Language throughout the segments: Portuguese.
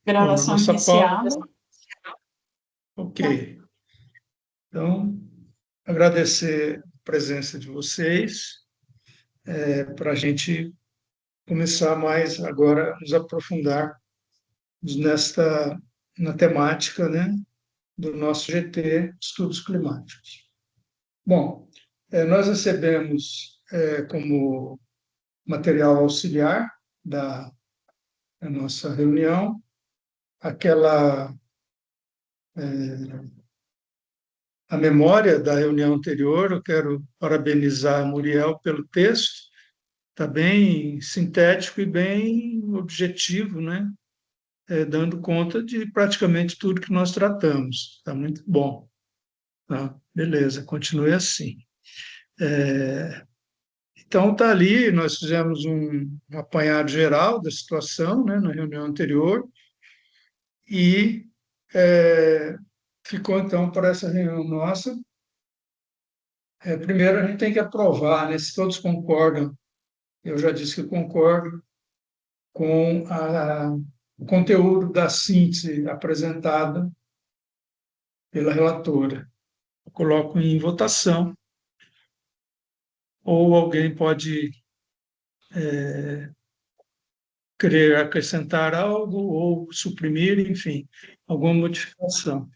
Bom, na Gravação nossa pauta, iniciada. ok. Então, agradecer a presença de vocês, para a gente começar mais agora, nos aprofundar na temática, né, do nosso GT, Estudos Climáticos. Bom, nós recebemos como material auxiliar da nossa reunião aquela a memória da reunião anterior. Eu quero parabenizar a Muriel pelo texto, está bem sintético e bem objetivo, né? Dando conta de praticamente tudo que nós tratamos. Está muito bom. Tá? Beleza, continue assim. Então, está ali, nós fizemos um apanhado geral da situação, né, na reunião anterior, e ficou, então, para essa reunião nossa. Primeiro, a gente tem que aprovar, né, se todos concordam. Eu já disse que concordo com o conteúdo da síntese apresentada pela relatora. Eu coloco em votação, ou alguém pode querer acrescentar algo ou suprimir, enfim, alguma modificação.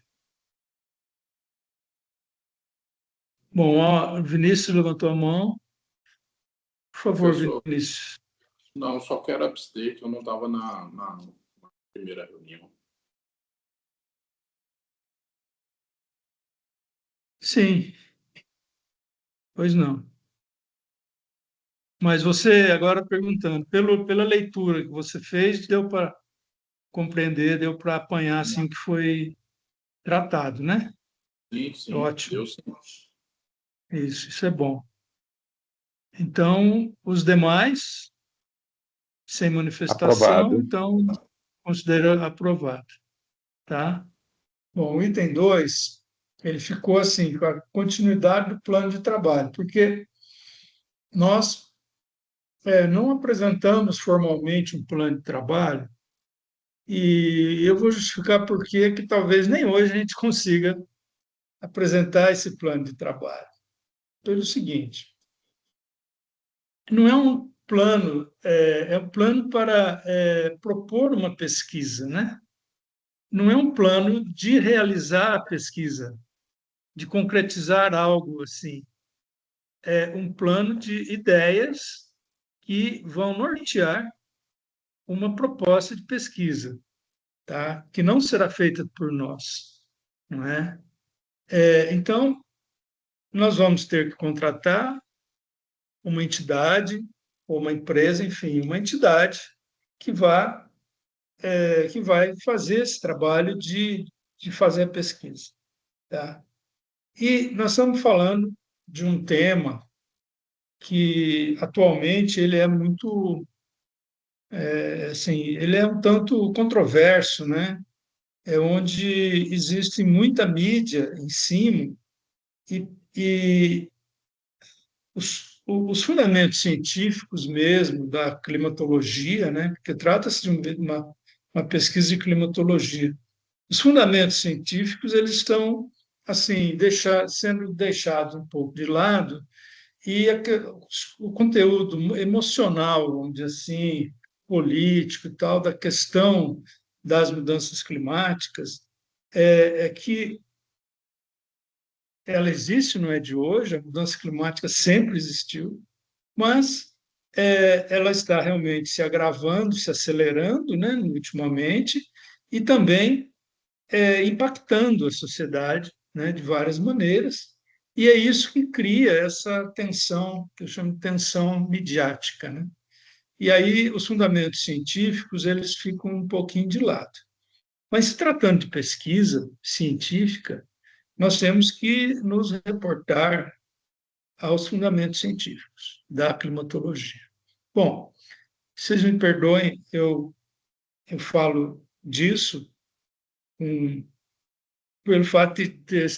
Bom, ó, Vinícius levantou a mão. Por favor, Professor, Vinícius. não, só quero abster, que eu não estava na primeira reunião. Sim, pois não. Mas você, agora perguntando, pela leitura que você fez, deu para compreender, deu para apanhar assim que foi tratado, né? Sim, Ótimo. Deus. Isso é bom. Então, os demais, sem manifestação, Aprovado. então, considera aprovado, tá? Bom, o item 2, ele ficou assim, com a continuidade do plano de trabalho, porque nós não apresentamos formalmente um plano de trabalho, e eu vou justificar por que talvez nem hoje a gente consiga apresentar esse plano de trabalho. Pelo seguinte, não é um plano, é um plano para propor uma pesquisa, né? Não é um plano de realizar a pesquisa, de concretizar algo assim. É um plano de ideias que vão nortear uma proposta de pesquisa, tá? Que não será feita por nós, não é? Então, nós vamos ter que contratar uma entidade ou uma empresa, enfim, uma entidade que que vai fazer esse trabalho de fazer a pesquisa, tá? E nós estamos falando de um tema que atualmente ele é muito, assim, ele é um tanto controverso, né? É onde existe muita mídia em cima e, e os fundamentos científicos mesmo da climatologia, né? Porque trata-se de uma pesquisa de climatologia. Os fundamentos científicos eles estão assim sendo deixados um pouco de lado, e o conteúdo emocional, vamos dizer assim, político e tal, da questão das mudanças climáticas, é que ela existe, não é de hoje, a mudança climática sempre existiu, mas ela está realmente se agravando, se acelerando, né, ultimamente, e também impactando a sociedade, né, de várias maneiras, e é isso que cria essa tensão, que eu chamo de tensão midiática, né? E aí os fundamentos científicos eles ficam um pouquinho de lado. Mas se tratando de pesquisa científica, nós temos que nos reportar aos fundamentos científicos da climatologia. Bom, vocês me perdoem, eu falo disso pelo fato de ter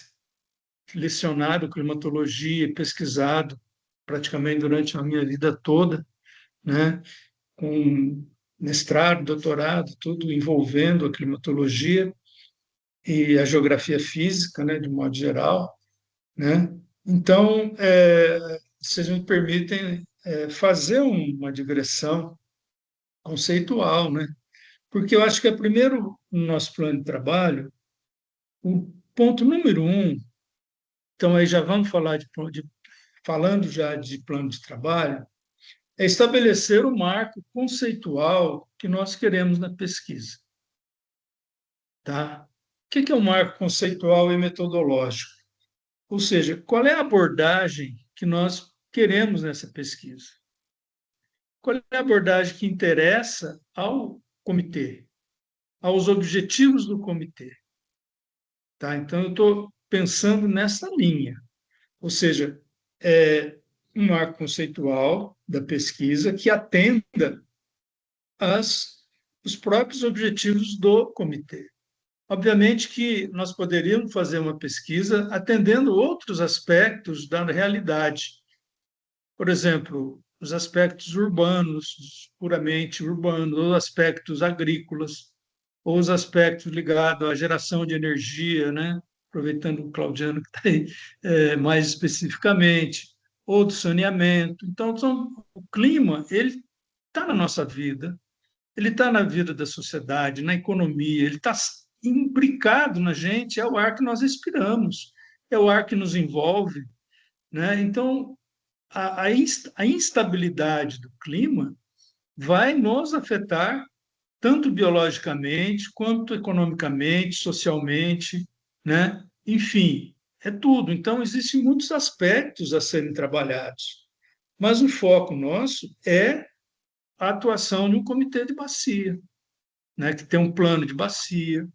lecionado climatologia, pesquisado praticamente durante a minha vida toda, né, com mestrado, doutorado, tudo envolvendo a climatologia e a geografia física, né, de modo geral, né? Então, vocês me permitem fazer uma digressão conceitual, né? Porque eu acho que primeiro no nosso plano de trabalho, o ponto número um, então aí já vamos falar falando já de plano de trabalho, é estabelecer o marco conceitual que nós queremos na pesquisa, tá? O que é o marco conceitual e metodológico? Ou seja, qual é a abordagem que nós queremos nessa pesquisa? Qual é a abordagem que interessa ao comitê, aos objetivos do comitê? Tá? Então, eu estou pensando nessa linha, ou seja, um marco conceitual da pesquisa que atenda os próprios objetivos do comitê. Obviamente que nós poderíamos fazer uma pesquisa atendendo outros aspectos da realidade. Por exemplo, os aspectos urbanos, puramente urbanos, ou aspectos agrícolas, ou os aspectos ligados à geração de energia, né? Aproveitando o Claudiano que está aí mais especificamente, ou do saneamento. Então, o clima, ele está na nossa vida, ele está na vida da sociedade, na economia, ele está imbricado na gente, é o ar que nós respiramos, é o ar que nos envolve, né? Então, a instabilidade do clima vai nos afetar tanto biologicamente quanto economicamente, socialmente, né? Enfim, é tudo. Então, existem muitos aspectos a serem trabalhados, mas o foco nosso é a atuação de um comitê de bacia, né? Que tem um plano de bacia,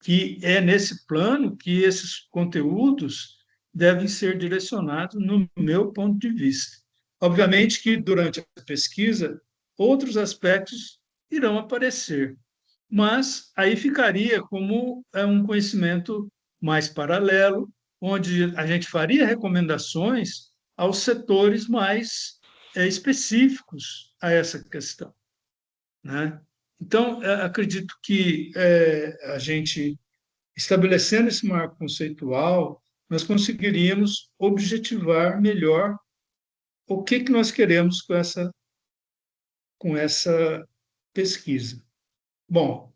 que é nesse plano que esses conteúdos devem ser direcionados, no meu ponto de vista. Obviamente que, durante a pesquisa, outros aspectos irão aparecer, mas aí ficaria como um conhecimento mais paralelo, onde a gente faria recomendações aos setores mais específicos a essa questão, né? Então, acredito que a gente, estabelecendo esse marco conceitual, nós conseguiríamos objetivar melhor o que nós queremos com essa pesquisa. Bom,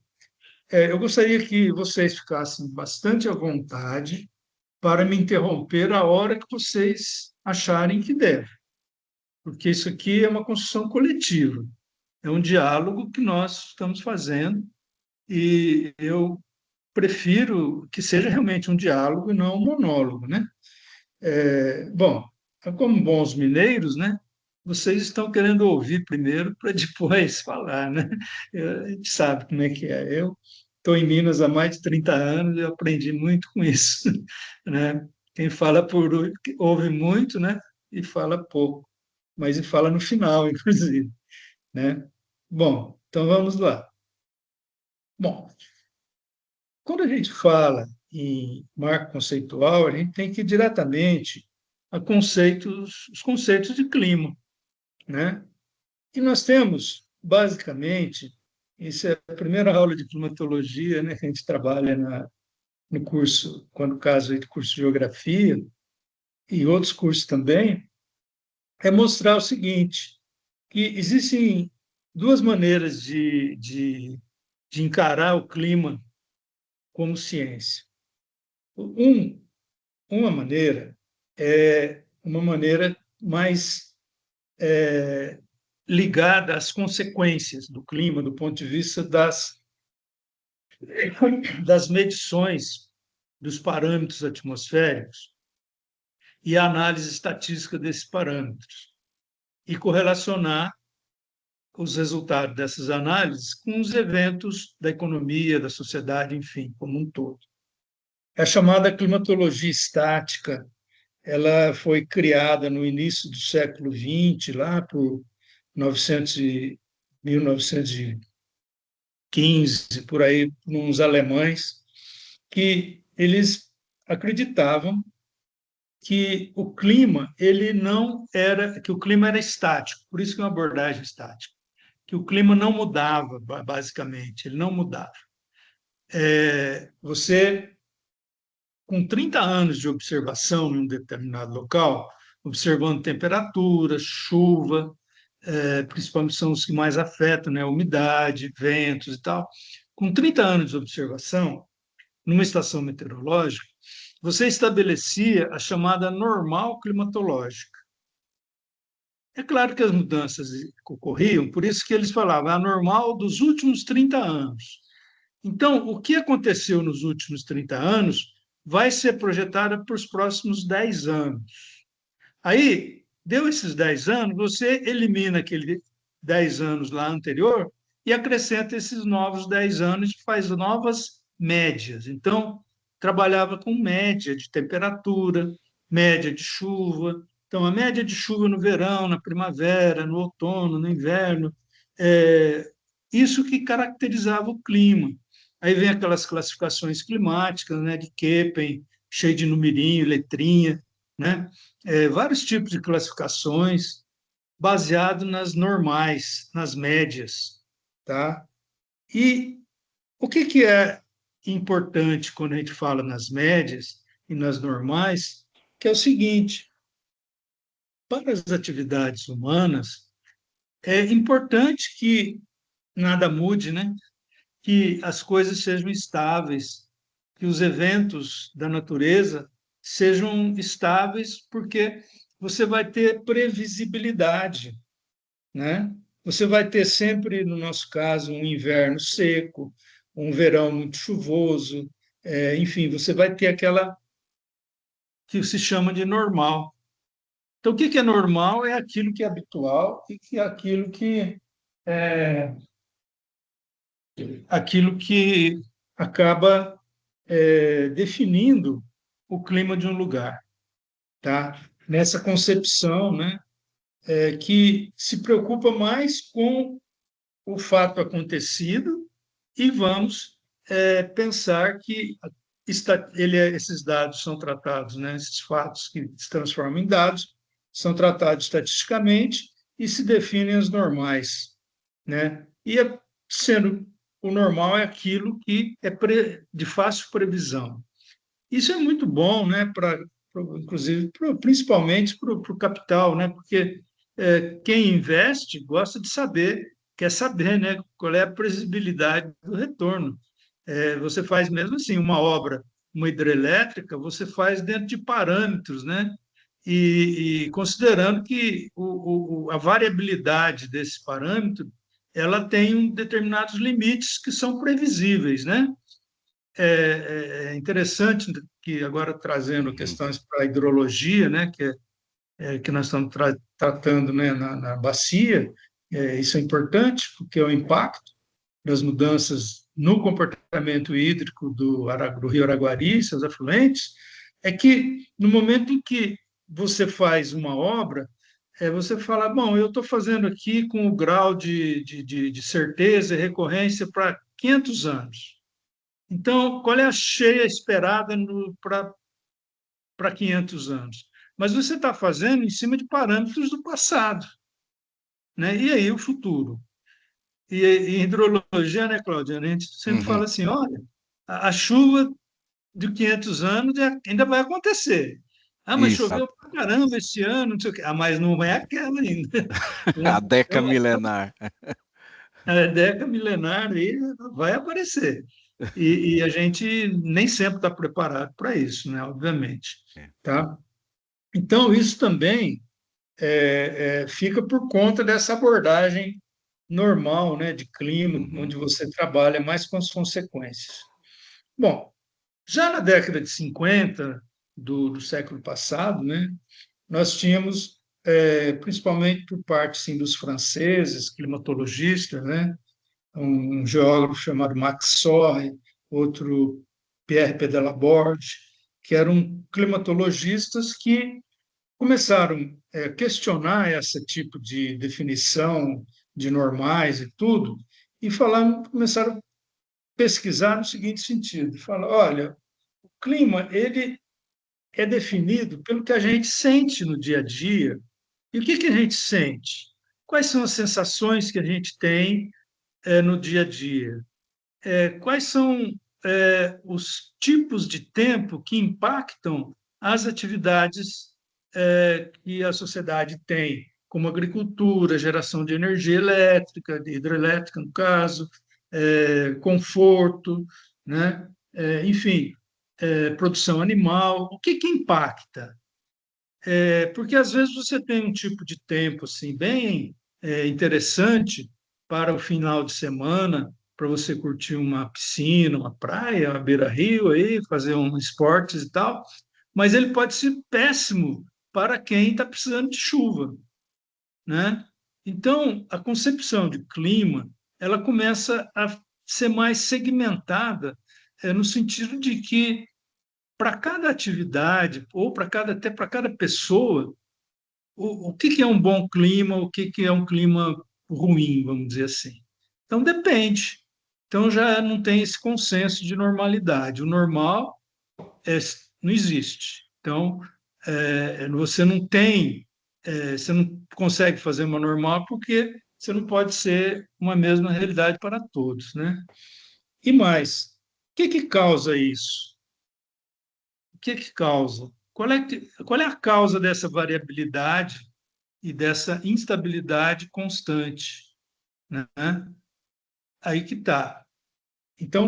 eu gostaria que vocês ficassem bastante à vontade para me interromper a hora que vocês acharem que deve, porque isso aqui é uma construção coletiva, é um diálogo que nós estamos fazendo e eu prefiro que seja realmente um diálogo e não um monólogo, né? Bom, como bons mineiros, né? Vocês estão querendo ouvir primeiro para depois falar, né? A gente sabe como é que é. Eu estou em Minas há mais de 30 anos e aprendi muito com isso, né? Quem fala por ouve muito, né? E fala pouco, mas fala no final, inclusive, né? Bom, então vamos lá. Bom, quando a gente fala em marco conceitual, a gente tem que ir diretamente a os conceitos de clima, né? E nós temos, basicamente, isso é a primeira aula de climatologia, né? Que a gente trabalha no curso, quando caso de curso de geografia e outros cursos também, é mostrar o seguinte, que existem duas maneiras de encarar o clima como ciência. Um, uma maneira é uma maneira mais ligada às consequências do clima, do ponto de vista das medições dos parâmetros atmosféricos e a análise estatística desses parâmetros, e correlacionar os resultados dessas análises com os eventos da economia, da sociedade, enfim, como um todo. É a chamada climatologia estática. Ela foi criada no início do século XX, lá por 1915, por aí, uns alemães, que eles acreditavam que o clima ele não era, que o clima era estático, por isso que é uma abordagem estática, que o clima não mudava, basicamente, ele não mudava. Você, com 30 anos de observação em um determinado local, observando temperatura, chuva, principalmente são os que mais afetam, né? Umidade, ventos e tal. Com 30 anos de observação, numa estação meteorológica, você estabelecia a chamada normal climatológica. É claro que as mudanças ocorriam, por isso que eles falavam a normal dos últimos 30 anos. Então, o que aconteceu nos últimos 30 anos vai ser projetado para os próximos 10 anos. Aí, deu esses 10 anos, você elimina aquele 10 anos lá anterior e acrescenta esses novos 10 anos e faz novas médias. Então, trabalhava com média de temperatura, média de chuva. Então, a média de chuva no verão, na primavera, no outono, no inverno, isso que caracterizava o clima. Aí vem aquelas classificações climáticas, né, de Köppen, cheio de numerinho, letrinha, né? Vários tipos de classificações baseado nas normais, nas médias, tá? E o que é importante quando a gente fala nas médias e nas normais, que é o seguinte: para as atividades humanas é importante que nada mude, né? Que as coisas sejam estáveis, que os eventos da natureza sejam estáveis, porque você vai ter previsibilidade, né? Você vai ter sempre, no nosso caso, um inverno seco, um verão muito chuvoso, enfim, você vai ter aquela que se chama de normal. Então, o que é normal é aquilo que é habitual e que é é aquilo que acaba definindo o clima de um lugar, tá? Nessa concepção, né, que se preocupa mais com o fato acontecido e vamos pensar que esses dados são tratados, né, esses fatos que se transformam em dados, são tratados estatisticamente e se definem as normais, né? E sendo o normal é aquilo que é de fácil previsão. Isso é muito bom, né, inclusive, principalmente para o capital, né, porque quem investe gosta de saber, quer saber, né, qual é a previsibilidade do retorno. Você faz mesmo assim uma obra, uma hidrelétrica, você faz dentro de parâmetros, né, e considerando que a variabilidade desse parâmetro ela tem determinados limites que são previsíveis, né? É interessante que agora trazendo questões para a hidrologia, né, que nós estamos tratando, né, na bacia, isso é importante porque é o impacto das mudanças no comportamento hídrico do Rio Araguari e seus afluentes, é que no momento em que você faz uma obra, você fala, bom, eu estou fazendo aqui com o grau de certeza e recorrência para 500 anos. Então, qual é a cheia esperada para 500 anos? Mas você está fazendo em cima de parâmetros do passado, né? E aí o futuro? E em hidrologia, né, Cláudia? A gente sempre fala assim, olha, a chuva de 500 anos ainda vai acontecer. Ah, mas Isso, choveu pra caramba esse ano, não sei o quê. Ah, mas não é aquela ainda. a Né? Deca Então, milenar. a década milenar aí vai aparecer. E a gente nem sempre está preparado para isso, né? Obviamente. Tá? Então, isso também fica por conta dessa abordagem normal, né, de clima, onde você trabalha mais com as consequências. Bom, já na década de 50 do século passado, né, nós tínhamos, principalmente por parte sim, dos franceses, climatologistas, né, um geógrafo chamado Max Sorre, outro Pierre Pedalaborde, que eram climatologistas que começaram a questionar esse tipo de definição de normais e tudo, e começaram a pesquisar no seguinte sentido: fala, olha, o clima ele é definido pelo que a gente sente no dia a dia. E o que a gente sente? quais são as sensações que a gente tem no dia a dia? Quais são os tipos de tempo que impactam as atividades que a sociedade tem, como agricultura, geração de energia elétrica, de hidrelétrica, no caso, conforto, né? Enfim, produção animal. O que que impacta? Porque às vezes você tem um tipo de tempo assim bem interessante para o final de semana, para você curtir uma piscina, uma praia, uma beira-rio aí, fazer um esportes e tal, mas ele pode ser péssimo para quem está precisando de chuva, né? Então, a concepção de clima, ela começa a ser mais segmentada, no sentido de que para cada atividade ou até para cada pessoa, o que que é um bom clima, o que que é um clima ruim, vamos dizer assim. Então depende. Então já não tem esse consenso de normalidade. O normal não existe. Então você não tem, você não consegue fazer uma normal porque você não pode ser uma mesma realidade para todos, né? E mais, o que que causa isso? O que que causa? Qual é a causa dessa variabilidade e dessa instabilidade constante, né? Aí que está. Então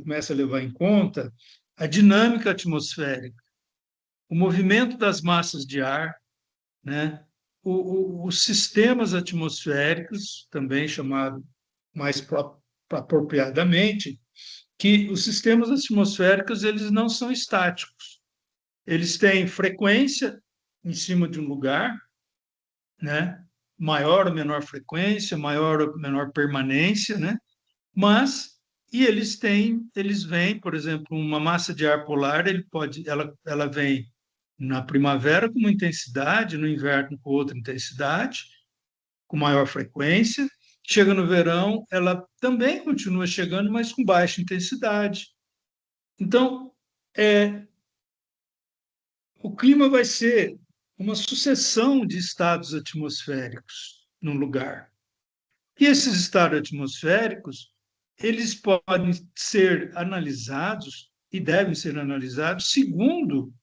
começa a levar em conta a dinâmica atmosférica, o movimento das massas de ar, né? Os sistemas atmosféricos, também chamado mais apropriadamente, que os sistemas atmosféricos eles não são estáticos. Eles têm frequência em cima de um lugar, né? Maior ou menor frequência, maior ou menor permanência, né? Mas eles vêm, por exemplo, uma massa de ar polar, ela vem na primavera com uma intensidade, no inverno com outra intensidade, com maior frequência. Chega no verão, ela também continua chegando, mas com baixa intensidade. Então, o clima vai ser uma sucessão de estados atmosféricos num lugar. E esses estados atmosféricos, eles podem ser analisados e devem ser analisados segundo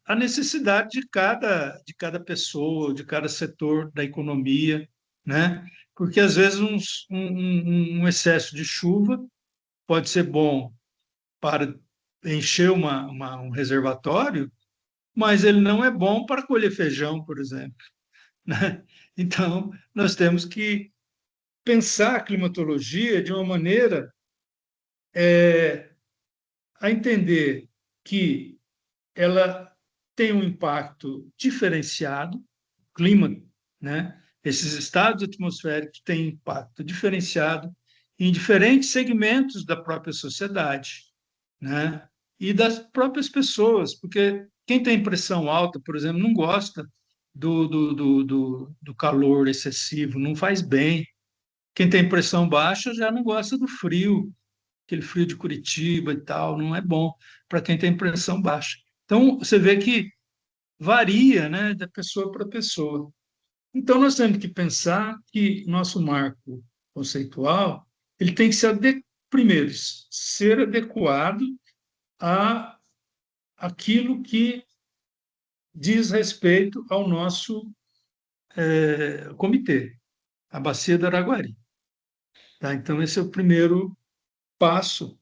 a necessidade de cada pessoa, de cada setor da economia, né? Porque às vezes um excesso de chuva pode ser bom para encher um reservatório, mas ele não é bom para colher feijão, por exemplo, né? Então, nós temos que pensar a climatologia de uma maneira a entender que ela tem um impacto diferenciado, clima, né? Esses estados atmosféricos têm impacto diferenciado em diferentes segmentos da própria sociedade, né? E das próprias pessoas, porque quem tem pressão alta, por exemplo, não gosta do calor excessivo, não faz bem. Quem tem pressão baixa já não gosta do frio, aquele frio de Curitiba e tal, não é bom para quem tem pressão baixa. Então, você vê que varia, né, da pessoa para pessoa. Então, nós temos que pensar que nosso marco conceitual ele tem que primeiro, ser adequado a aquilo que diz respeito ao nosso comitê, a Bacia do Araguari. Tá? Então, esse é o primeiro passo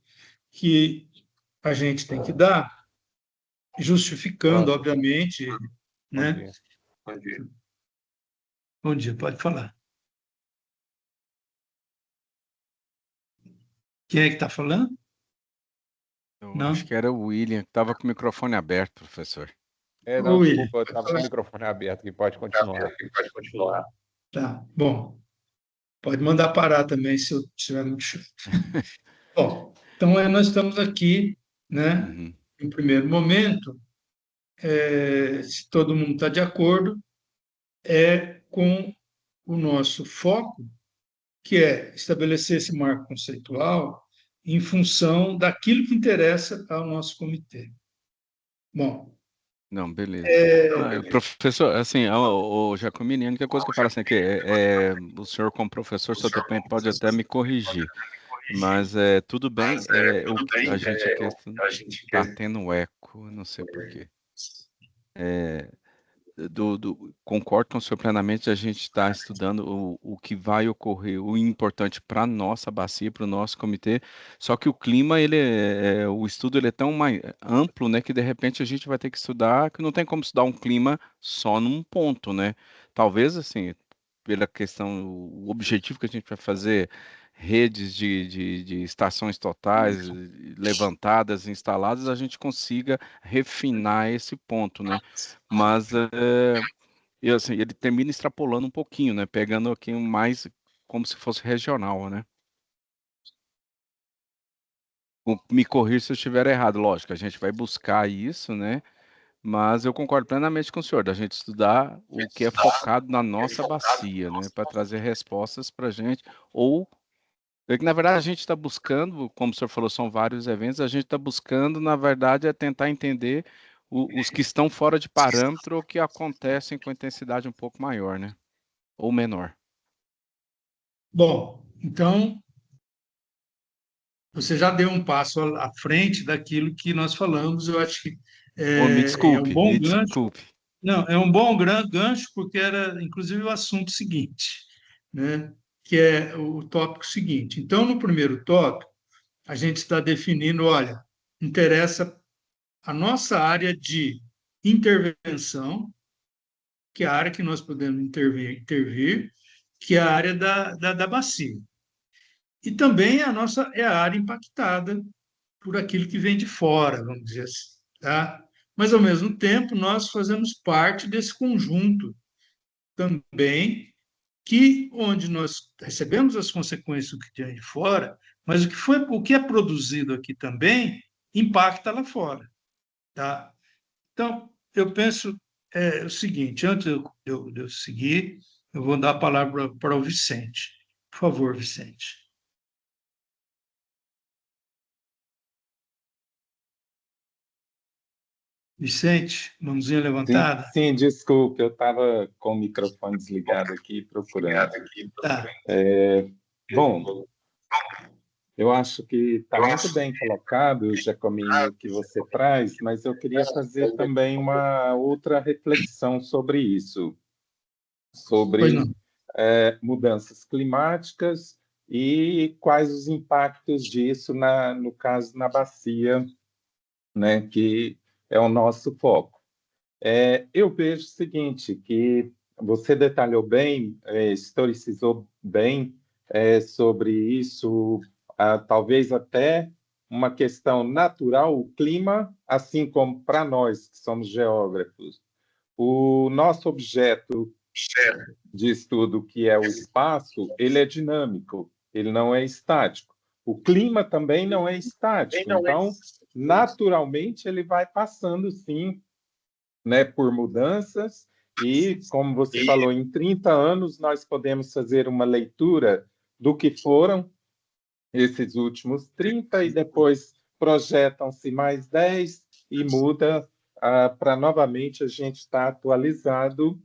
que a gente tem que dar, justificando, obviamente, Bom né? dia. Bom dia. Bom dia, pode falar. Quem é que está falando? Eu Não? acho que era o William, que estava com o microfone aberto, professor. Não, William. Desculpa, eu estava com o microfone aberto aqui, pode continuar. Tá, bom. Pode mandar parar também se eu estiver muito chato. Bom, então nós estamos aqui, né? Uhum. Em primeiro momento, se todo mundo está de acordo, com o nosso foco, que é estabelecer esse marco conceitual em função daquilo que interessa ao nosso comitê. Bom, Não, beleza. É, Professor, assim, o Jacomini, a única coisa que eu falo assim, que o senhor como professor, o senhor pode até me corrigir, mas tudo bem, a gente aqui está tendo eco, eu não sei por quê. Concordo com o senhor plenamente, a gente está estudando o que vai ocorrer, o importante para a nossa bacia, para o nosso comitê, só que o clima, o estudo ele é tão mais amplo, né, que de repente a gente vai ter que estudar, que não tem como estudar um clima só num ponto, né? Talvez, assim, pela questão, o objetivo que a gente vai fazer, redes de estações totais levantadas, instaladas, a gente consiga refinar esse ponto, né? Mas e assim, ele termina extrapolando um pouquinho, né? Pegando aqui mais como se fosse regional, né? Me corrija se eu estiver errado, lógico, a gente vai buscar isso, né? Mas eu concordo plenamente com o senhor, da gente estudar o que é focado na nossa bacia, né? Para trazer respostas para a gente, ou é que, na verdade, a gente está buscando, como o senhor falou, são vários eventos, a gente está buscando, na verdade, é tentar entender os que estão fora de parâmetro ou que acontecem com intensidade um pouco maior, né? Ou menor. bom, então você já deu um passo à frente daquilo que nós falamos. Eu acho que Ô, me é um desculpe, bom me gancho. desculpe. Não, é um bom gancho, porque era inclusive o assunto seguinte, né? Que é o tópico seguinte. Então, no primeiro tópico, a gente está definindo, olha, interessa a nossa área de intervenção, que é a área que nós podemos intervir, que é a área da bacia. E também a nossa é a área impactada por aquilo que vem de fora, vamos dizer assim, tá? Mas, ao mesmo tempo, nós fazemos parte desse conjunto também, que onde nós recebemos as consequências do que vem de fora, mas o que é produzido aqui também impacta lá fora, tá? Então, eu penso o seguinte, antes de eu seguir, eu vou dar a palavra para o Vicente. Por favor, Vicente. Vicente, mãozinha Sim, levantada? sim, desculpe, eu estava com o microfone desligado aqui procurando. Tá. Bom, eu acho que está muito bem colocado, Giacomini, o que você traz, mas eu queria fazer também uma outra reflexão sobre isso, Pois sobre não. mudanças climáticas e quais os impactos disso, no caso, na bacia, né, que é o nosso foco. Eu vejo o seguinte, que você detalhou bem, historicizou bem sobre isso, talvez até uma questão natural, o clima, assim como para nós que somos geógrafos, o nosso objeto de estudo, que é o espaço, ele é dinâmico, ele não é estático. O clima também não é estático, então, naturalmente, ele vai passando, sim, né, por mudanças, e, como você falou, em 30 anos nós podemos fazer uma leitura do que foram esses últimos 30 e depois projetam-se mais 10 e muda para novamente a gente estar atualizado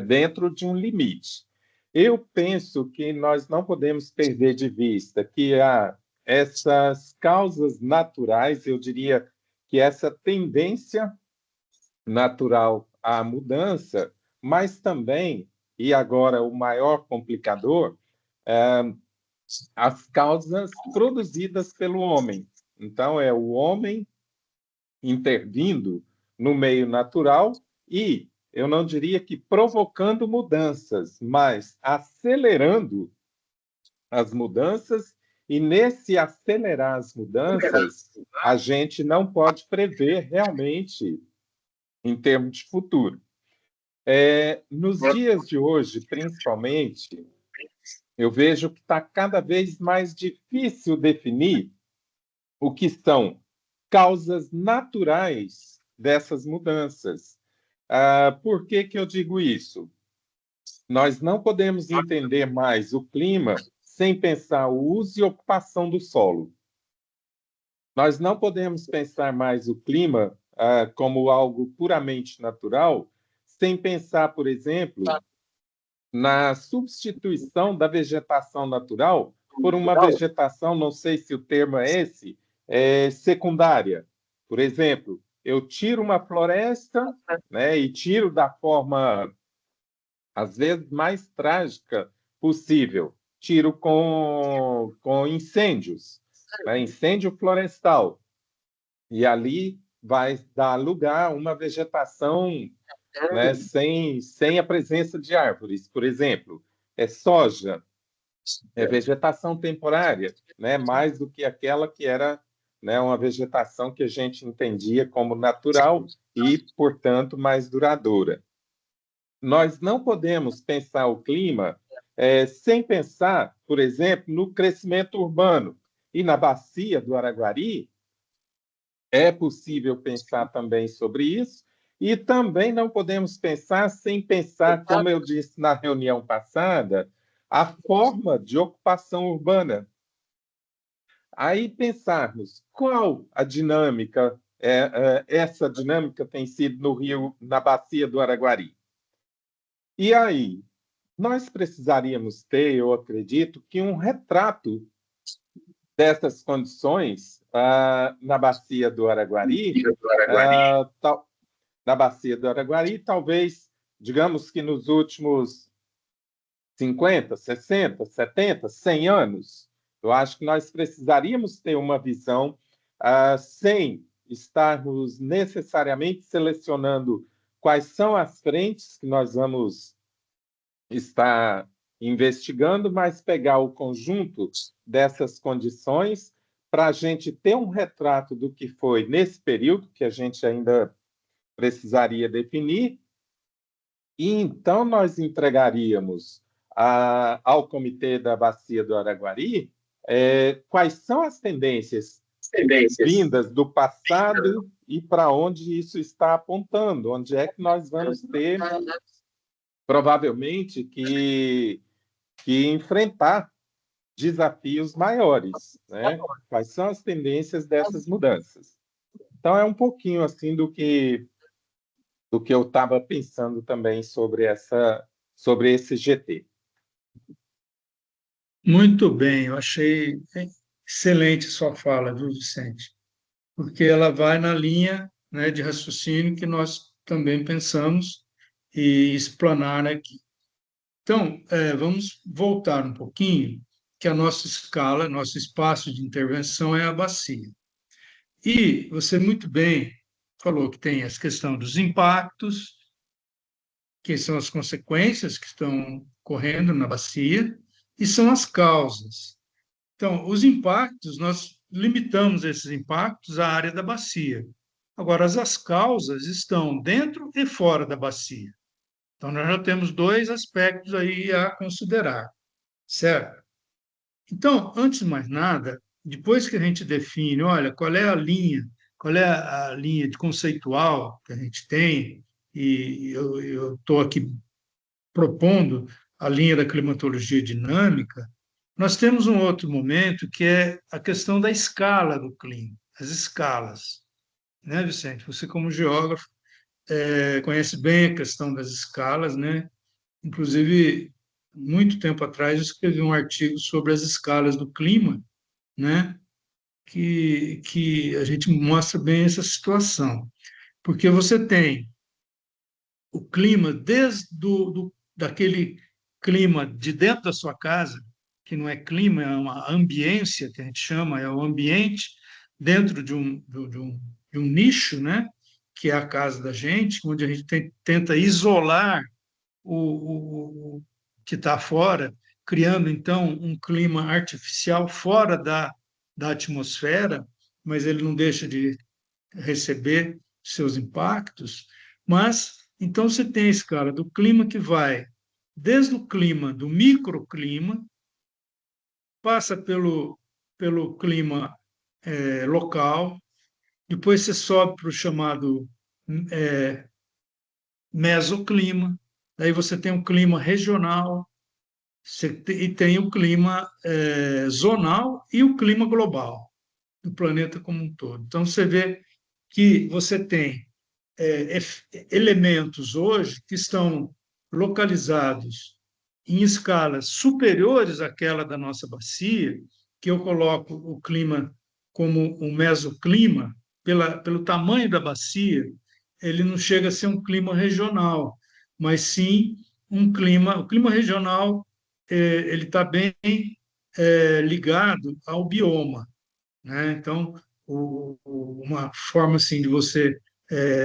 dentro de um limite. Eu penso que nós não podemos perder de vista que há essas causas naturais, eu diria que essa tendência natural à mudança, mas também, e agora o maior complicador, as causas produzidas pelo homem. Então, é o homem intervindo no meio natural e, eu não diria que provocando mudanças, mas acelerando as mudanças, e nesse acelerar as mudanças, a gente não pode prever realmente em termos de futuro. Nos dias de hoje, principalmente, eu vejo que está cada vez mais difícil definir o que são causas naturais dessas mudanças. Por que que eu digo isso? Nós não podemos entender mais o clima sem pensar o uso e ocupação do solo. Nós não podemos pensar mais o clima como algo puramente natural, sem pensar, por exemplo, na substituição da vegetação natural por uma vegetação, não sei se o termo é esse, secundária. Por exemplo, eu tiro uma floresta, né, e tiro da forma, às vezes, mais trágica possível. Tiro com incêndios, né, incêndio florestal. E ali vai dar lugar a uma vegetação, né, sem a presença de árvores. Por exemplo, soja, vegetação temporária, né, mais do que aquela que era, né, uma vegetação que a gente entendia como natural e, portanto, mais duradoura. Nós não podemos pensar o clima sem pensar, por exemplo, no crescimento urbano. E na bacia do Araguari, é possível pensar também sobre isso, e também não podemos pensar sem pensar, como eu disse na reunião passada, a forma de ocupação urbana. Aí pensarmos qual a dinâmica, essa dinâmica tem sido no Rio, na bacia do Araguari. E aí, nós precisaríamos ter, eu acredito, que um retrato dessas condições na bacia do Araguari, talvez, digamos que nos últimos 50, 60, 70, 100 anos, eu acho que nós precisaríamos ter uma visão sem estarmos necessariamente selecionando quais são as frentes que nós vamos estar investigando, mas pegar o conjunto dessas condições para a gente ter um retrato do que foi nesse período, que a gente ainda precisaria definir, e então nós entregaríamos ao Comitê da Bacia do Araguari quais são as tendências vindas do passado e para onde isso está apontando, onde é que nós vamos ter, provavelmente, que enfrentar desafios maiores, né? Quais são as tendências dessas mudanças? Então, é um pouquinho assim do que eu estava pensando também sobre esse GT. Muito bem, eu achei excelente sua fala, viu, Vicente? Porque ela vai na linha, né, de raciocínio que nós também pensamos e explanar aqui. Então, vamos voltar um pouquinho, que a nossa escala, nosso espaço de intervenção é a bacia. E você muito bem falou que tem essa questão dos impactos, que são as consequências que estão correndo na bacia, e são as causas. Então, os impactos, nós limitamos esses impactos à área da bacia. Agora, as causas estão dentro e fora da bacia. Então, nós já temos dois aspectos aí a considerar, certo? Então, antes de mais nada, depois que a gente define, olha, qual é a linha de conceitual que a gente tem, e eu estou aqui propondo a linha da climatologia dinâmica, nós temos um outro momento que é a questão da escala do clima, as escalas. Né, Vicente? Você, como geógrafo, conhece bem a questão das escalas, né? Inclusive, muito tempo atrás, eu escrevi um artigo sobre as escalas do clima, né? Que a gente mostra bem essa situação. Porque você tem o clima desde daquele clima de dentro da sua casa, que não é clima, é uma ambiência, que a gente chama, é o ambiente dentro de um nicho, né? Que é a casa da gente, onde a gente tenta isolar o que está fora, criando, então, um clima artificial fora da atmosfera, mas ele não deixa de receber seus impactos. Mas, então, você tem a escala do clima que vai desde o clima do microclima, passa pelo clima local, depois você sobe para o chamado mesoclima, daí você tem o clima regional, e tem o clima zonal e o clima global do planeta como um todo. Então, você vê que você tem elementos hoje que estão localizados em escalas superiores àquela da nossa bacia, que eu coloco o clima como um mesoclima, pelo tamanho da bacia, ele não chega a ser um clima regional, mas sim o clima regional, ele está bem ligado ao bioma, né? Então, uma forma assim de você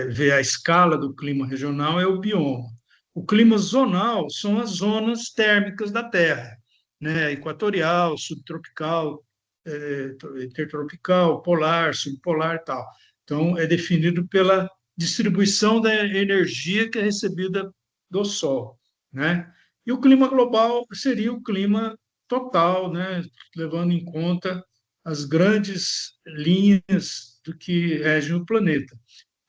ver a escala do clima regional é o bioma. O clima zonal são as zonas térmicas da Terra, né? Equatorial, subtropical, intertropical, polar, subpolar e tal. Então, é definido pela distribuição da energia que é recebida do Sol, né? E o clima global seria o clima total, né? Levando em conta as grandes linhas do que regem o planeta.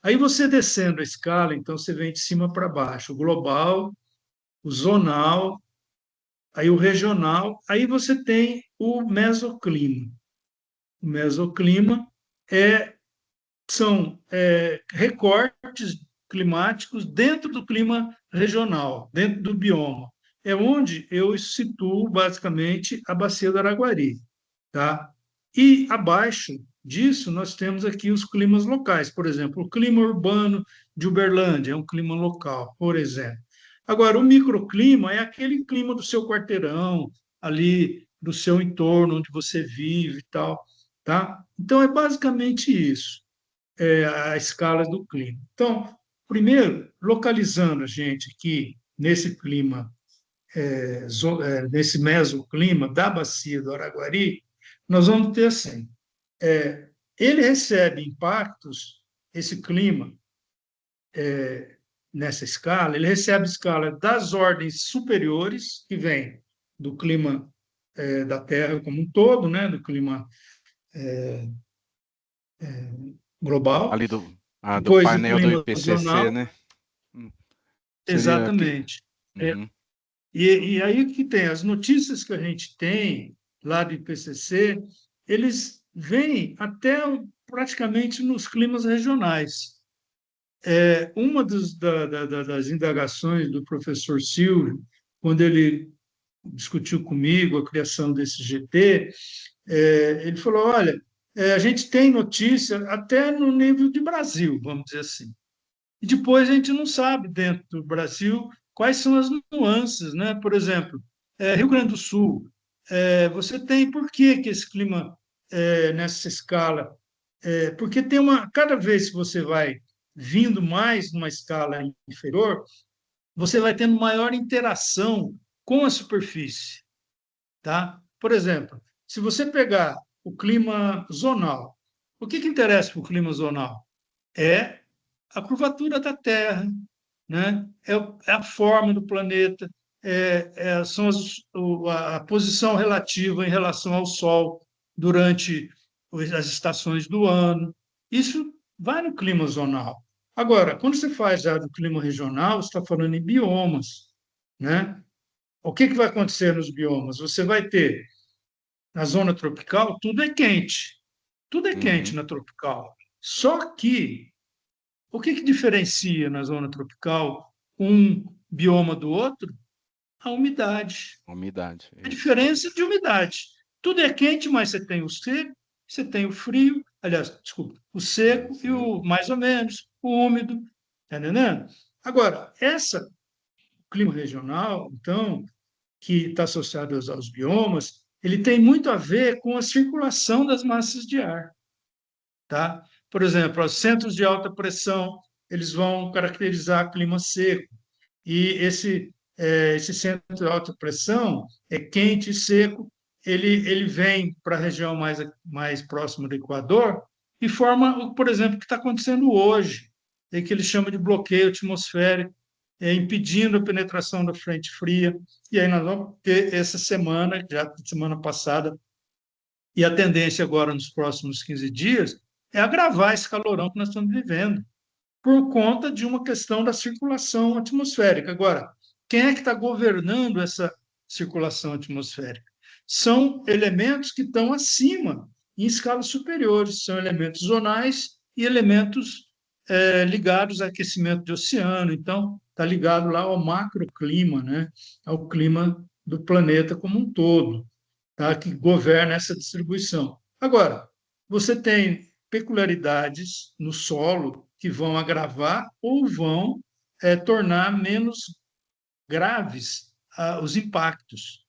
Aí você descendo a escala, então você vem de cima para baixo, o global, o zonal, aí o regional, aí você tem o mesoclima. O mesoclima são recortes climáticos dentro do clima regional, dentro do bioma. É onde eu situo basicamente a bacia do Araguari, tá? E abaixo disso, nós temos aqui os climas locais. Por exemplo, o clima urbano de Uberlândia é um clima local, por exemplo. Agora, o microclima é aquele clima do seu quarteirão, ali do seu entorno, onde você vive e tal, tá? Então, é basicamente isso, a escala do clima. Então, primeiro, localizando a gente aqui nesse clima, nesse mesoclima da bacia do Araguari, nós vamos ter assim, ele recebe impactos, esse clima, nessa escala, ele recebe escala das ordens superiores, que vem do clima da Terra como um todo, né, do clima global, Ali do depois do painel do clima IPCC, zonal, né? Hum, Seria aqui. exatamente. Uhum. E aí que tem as notícias que a gente tem lá do IPCC, eles vêm até praticamente nos climas regionais. Uma das indagações do professor Silvio, quando ele discutiu comigo a criação desse GT, ele falou: olha, a gente tem notícia até no nível de Brasil, vamos dizer assim. E depois a gente não sabe, dentro do Brasil, quais são as nuances, né? Por exemplo, Rio Grande do Sul, você tem por que esse clima nessa escala? Porque tem cada vez que você vai vindo mais numa escala inferior, você vai tendo maior interação com a superfície, tá? Por exemplo, se você pegar o clima zonal, o que interessa para o clima zonal? É a curvatura da Terra, né? É a forma do planeta, são a posição relativa em relação ao Sol durante as estações do ano. Isso vai no clima zonal. Agora, quando você faz já do clima regional, você está falando em biomas, né? O que vai acontecer nos biomas? Você vai ter, na zona tropical, tudo é quente Uhum. na tropical. Só que o que diferencia na zona tropical um bioma do outro? A umidade. Umidade, A isso. diferença de umidade. Tudo é quente, mas você tem o seco, você tem o frio, aliás, desculpa, o seco e Uhum. o mais ou menos, o úmido, tá entendendo? Agora, clima regional, então, que está associado aos biomas, ele tem muito a ver com a circulação das massas de ar, tá? Por exemplo, os centros de alta pressão, eles vão caracterizar clima seco. E esse centro de alta pressão é quente e seco, ele vem para a região mais próxima do Equador e forma, por exemplo, o que está acontecendo hoje, que ele chama de bloqueio atmosférico, impedindo a penetração da frente fria. E aí nós vamos ter essa semana, já semana passada, e a tendência agora nos próximos 15 dias é agravar esse calorão que nós estamos vivendo por conta de uma questão da circulação atmosférica. Agora, quem é que está governando essa circulação atmosférica? São elementos que estão acima, em escalas superiores, são elementos zonais e elementos ligados a aquecimento de oceano. Então, está ligado lá ao macroclima, né? Ao clima do planeta como um todo, tá? Que governa essa distribuição. Agora, você tem peculiaridades no solo que vão agravar ou vão tornar menos graves os impactos.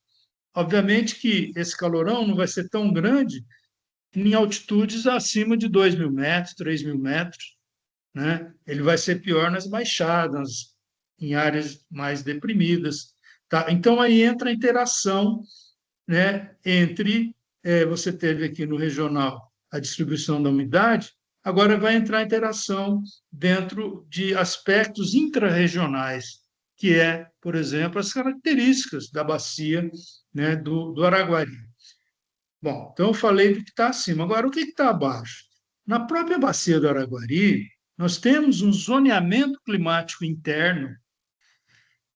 Obviamente que esse calorão não vai ser tão grande em altitudes acima de 2.000 metros, 3.000 metros, né? Ele vai ser pior nas baixadas, em áreas mais deprimidas. Tá? Então, aí entra a interação, né, entre, você teve aqui no regional a distribuição da umidade, agora vai entrar a interação dentro de aspectos intrarregionais, que é, por exemplo, as características da bacia, né, do Araguari. Bom, então eu falei do que está acima. Agora, o que está abaixo? Na própria bacia do Araguari, nós temos um zoneamento climático interno,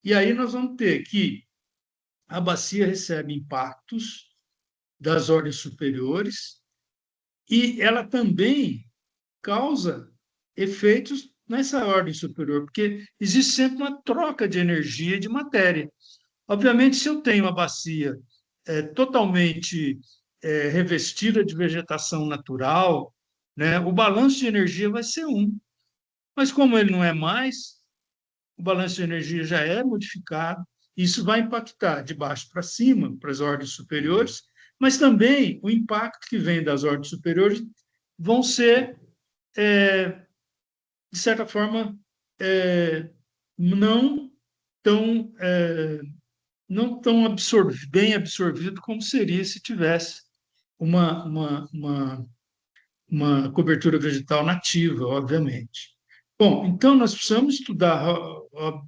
e aí nós vamos ter que a bacia recebe impactos das ordens superiores e ela também causa efeitos nessa ordem superior, porque existe sempre uma troca de energia e de matéria. Obviamente, se eu tenho uma bacia totalmente revestida de vegetação natural, né, o balanço de energia vai ser um. Mas como ele não é mais, o balanço de energia já é modificado, isso vai impactar de baixo para cima, para as ordens superiores, mas também o impacto que vem das ordens superiores vão ser, de certa forma, não tão, não tão bem absorvido como seria se tivesse uma cobertura vegetal nativa, obviamente. Bom, então nós precisamos estudar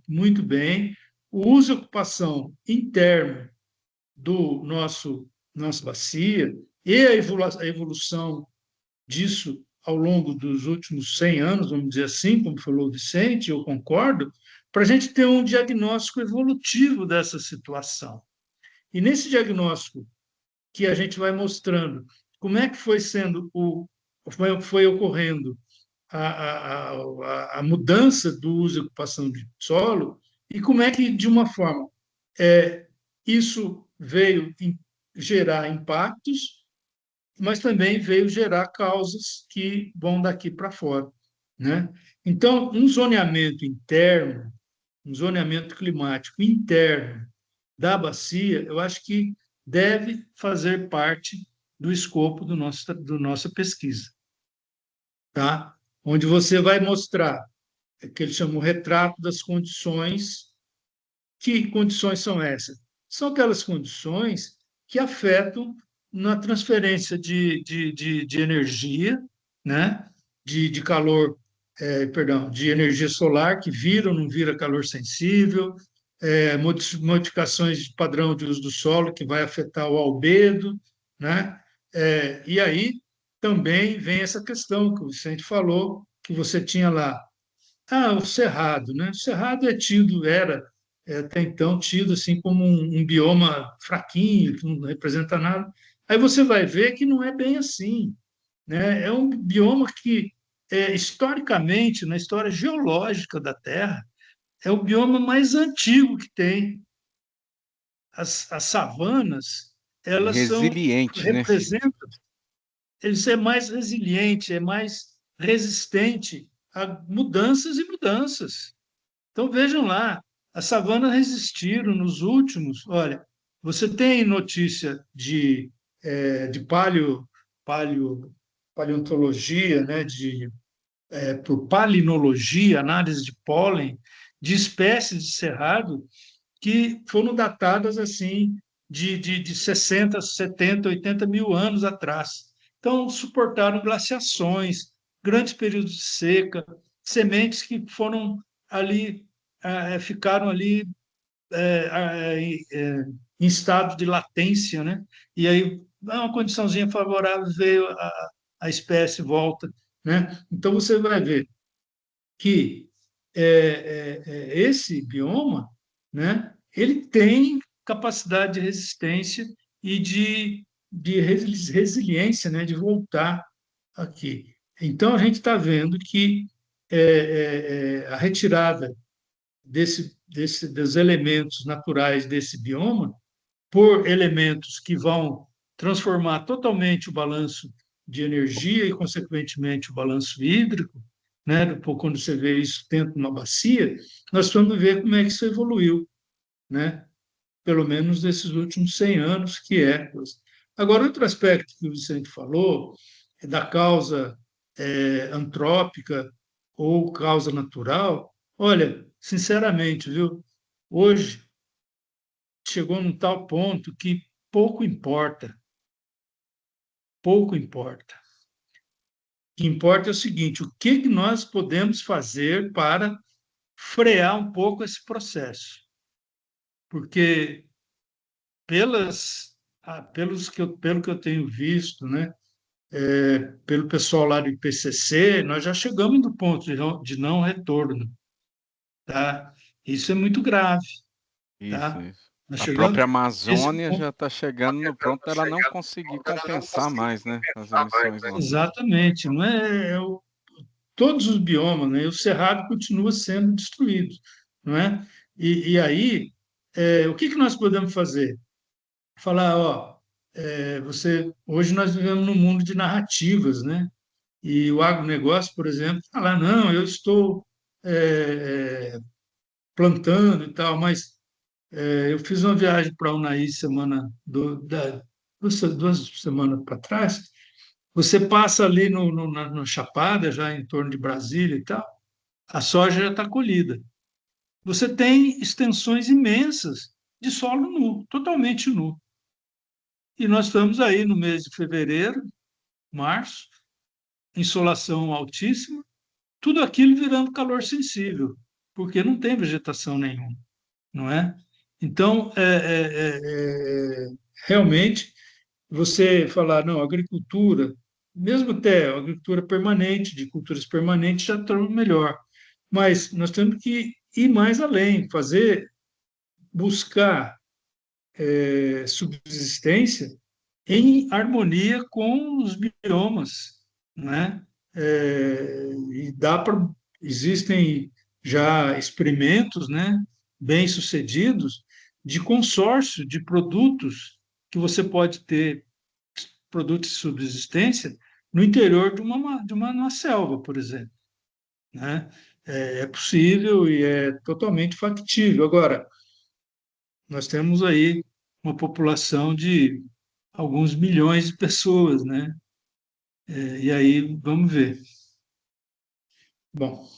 muito bem o uso e ocupação interno do nossa bacia e a evolução disso ao longo dos últimos 100 anos, vamos dizer assim, como falou o Vicente, eu concordo, para a gente ter um diagnóstico evolutivo dessa situação. E nesse diagnóstico que a gente vai mostrando como é que foi ocorrendo a mudança do uso e ocupação de solo e como é que, de uma forma, isso veio gerar impactos, mas também veio gerar causas que vão daqui para fora, né? Então, um zoneamento interno, um zoneamento climático interno da bacia, eu acho que deve fazer parte do escopo do nossa pesquisa, tá? Onde você vai mostrar, que ele chama o retrato das condições. Que condições são essas? São aquelas condições que afetam na transferência de energia, né? de calor, perdão, de energia solar, que vira ou não vira calor sensível, modificações de padrão de uso do solo, que vai afetar o albedo, né? E aí também vem essa questão que o Vicente falou, que você tinha lá. O cerrado, né? O cerrado era até então tido assim como um bioma fraquinho, que não representa nada. Aí você vai ver que não é bem assim, né? É um bioma que, historicamente, na história geológica da Terra, é o bioma mais antigo que tem. As savanas, elas Resiliente, né? representam, eles é mais resiliente, é mais resistente a mudanças e mudanças. Então, vejam lá, as savanas resistiram nos últimos. Olha, você tem notícia de paleontologia, né, por palinologia, análise de pólen, de espécies de cerrado que foram datadas assim de 60, 70, 80 mil anos atrás. Então, suportaram glaciações, grandes períodos de seca, sementes que foram ali, ficaram ali em estado de latência, né? E aí, uma condiçãozinha favorável, veio a espécie volta, né? Então, você vai ver que esse bioma, né, ele tem capacidade de resistência e de resiliência, né, de voltar aqui. Então, a gente está vendo que a retirada dos elementos naturais desse bioma por elementos que vão transformar totalmente o balanço de energia e, consequentemente, o balanço hídrico, né? Quando você vê isso dentro de uma bacia, nós vamos ver como é que isso evoluiu, né? Pelo menos nesses últimos 100 anos, que é. Agora, outro aspecto que o Vicente falou é da causa antrópica ou causa natural. Olha, sinceramente, viu? Hoje chegou num tal ponto que pouco importa, pouco importa. O que importa é o seguinte: o que nós podemos fazer para frear um pouco esse processo? Porque pelo que eu tenho visto, né, pelo pessoal lá do IPCC, nós já chegamos no ponto de não retorno, tá? Isso é muito grave, Isso, tá? isso. Nós A chegamos própria nesse Amazônia ponto. já está chegando no ponto dela não conseguir compensar mais, né, as emissões nossas. Exatamente, não todos os biomas, né? O cerrado continua sendo destruído, não é? E aí, o que nós podemos fazer? Falar, ó, hoje nós vivemos num mundo de narrativas, né? E o agronegócio, por exemplo, fala, não, eu estou plantando e tal, mas eu fiz uma viagem para Unai duas semanas para trás. Você passa ali na Chapada, já em torno de Brasília e tal, a soja já está colhida. Você tem extensões imensas de solo nu, totalmente nu. E nós estamos aí no mês de fevereiro, março, insolação altíssima, tudo aquilo virando calor sensível, porque não tem vegetação nenhuma, não é? Então, realmente, você falar, não, agricultura, mesmo até a agricultura permanente, de culturas permanentes, já está melhor. Mas nós temos que ir mais além, buscar subsistência em harmonia com os biomas, né? E existem já experimentos, né, bem-sucedidos de consórcio de produtos que você pode ter produtos de subsistência no interior de uma selva, por exemplo, né? É possível e é totalmente factível. Agora, nós temos aí uma população de alguns milhões de pessoas, né? E aí, vamos ver. Bom,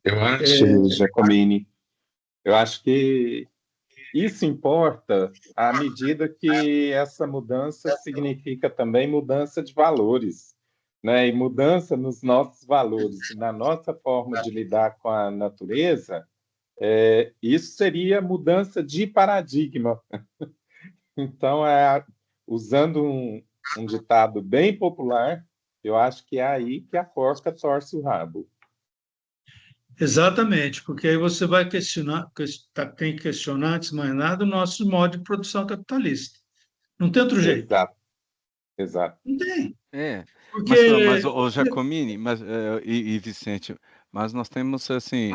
Eu acho, Giacomini, eu acho que isso importa à medida que essa mudança significa também mudança de valores, né? E mudança nos nossos valores, na nossa forma de lidar com a natureza, isso seria mudança de paradigma. Então, usando um ditado bem popular, eu acho que é aí que a porca torce o rabo. exatamente, porque aí você vai questionar, tem que questionar, antes de mais nada, o nosso modo de produção capitalista. Não tem outro jeito. Exato, exato. Não tem. É, mas Porque o Giacomini, e Vicente, mas nós temos assim,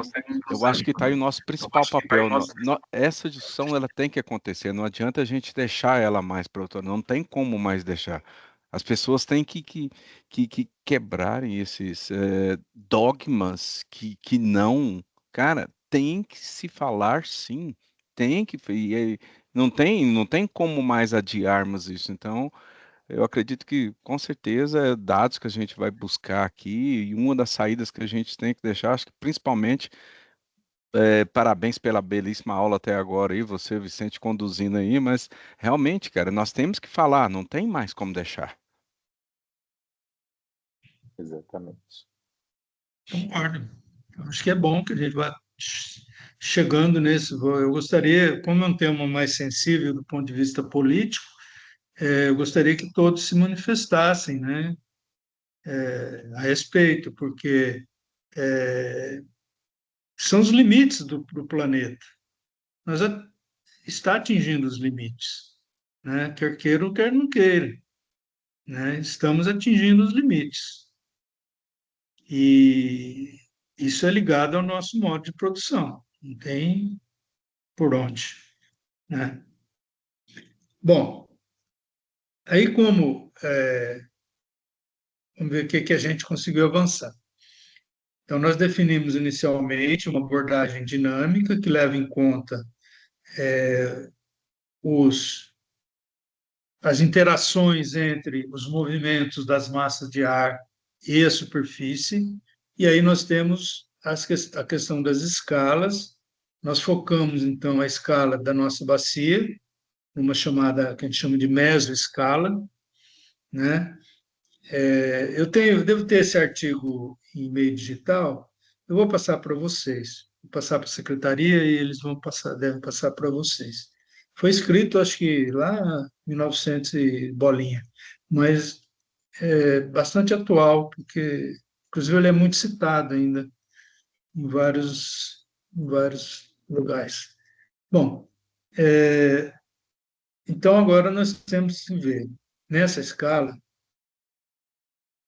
eu acho que está aí o nosso principal papel. Essa discussão ela tem que acontecer. Não adianta a gente deixar ela mais para outra. Não tem como mais deixar. As pessoas têm que quebrarem esses dogmas que não, cara, tem que se falar sim, tem que não tem como mais adiarmos isso. Então eu acredito que, com certeza, dados que a gente vai buscar aqui, e uma das saídas que a gente tem que deixar, acho que principalmente, parabéns pela belíssima aula até agora aí, você, Vicente, conduzindo aí, mas realmente, cara, nós temos que falar, não tem mais como deixar. Exatamente. concordo. Eu acho que é bom que a gente vá chegando nesse. Eu gostaria, como é um tema mais sensível do ponto de vista político, eu gostaria que todos se manifestassem, né, a respeito, porque são os limites do planeta. Nós está atingindo os limites, né? Quer queira ou quer não queira, né? Estamos atingindo os limites. E isso é ligado ao nosso modo de produção, não tem por onde, né? Bom, aí vamos ver o que a gente conseguiu avançar. Então, nós definimos inicialmente uma abordagem dinâmica que leva em conta os, as interações entre os movimentos das massas de ar e a superfície, e aí nós temos a questão das escalas. Nós focamos, então, a escala da nossa bacia, numa chamada, que a gente chama de mesoescala, né? Eu devo ter esse artigo em meio digital, eu vou passar para vocês, vou passar para a secretaria e eles devem passar para vocês. Foi escrito, acho que lá em 1900 e bolinha, mas é bastante atual, porque, inclusive, ele é muito citado ainda em vários lugares. Bom, então agora nós temos que ver nessa escala.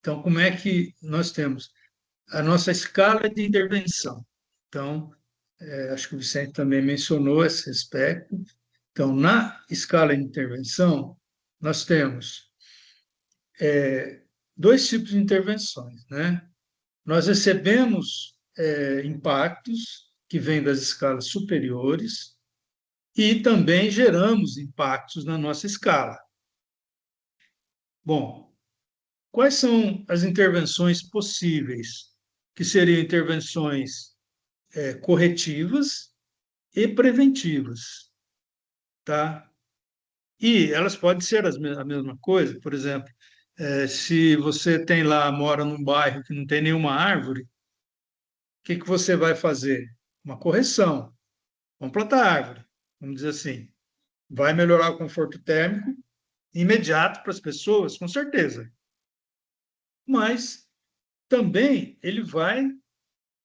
Então, como é que nós temos a nossa escala de intervenção? Então, acho que o Vicente também mencionou esse aspecto. Então, na escala de intervenção, nós temos dois tipos de intervenções, né? Nós recebemos impactos que vêm das escalas superiores e também geramos impactos na nossa escala. Bom, quais são as intervenções possíveis? Que seriam intervenções corretivas e preventivas, tá? E elas podem ser a mesma coisa. Por exemplo, se você mora num bairro que não tem nenhuma árvore, o que você vai fazer? Uma correção. Vamos plantar árvore, vamos dizer assim. Vai melhorar o conforto térmico imediato para as pessoas, com certeza. Mas também ele vai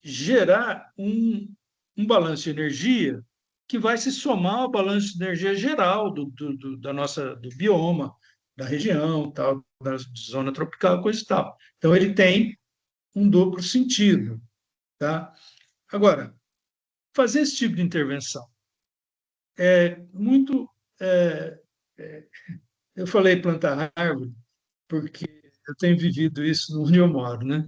gerar um balanço de energia que vai se somar ao balanço de energia geral do bioma, da região, tal, da zona tropical, coisa e tal. Então, ele tem um duplo sentido. Tá? Agora, fazer esse tipo de intervenção é muito. É, é, eu falei plantar árvore porque eu tenho vivido isso onde eu moro, né?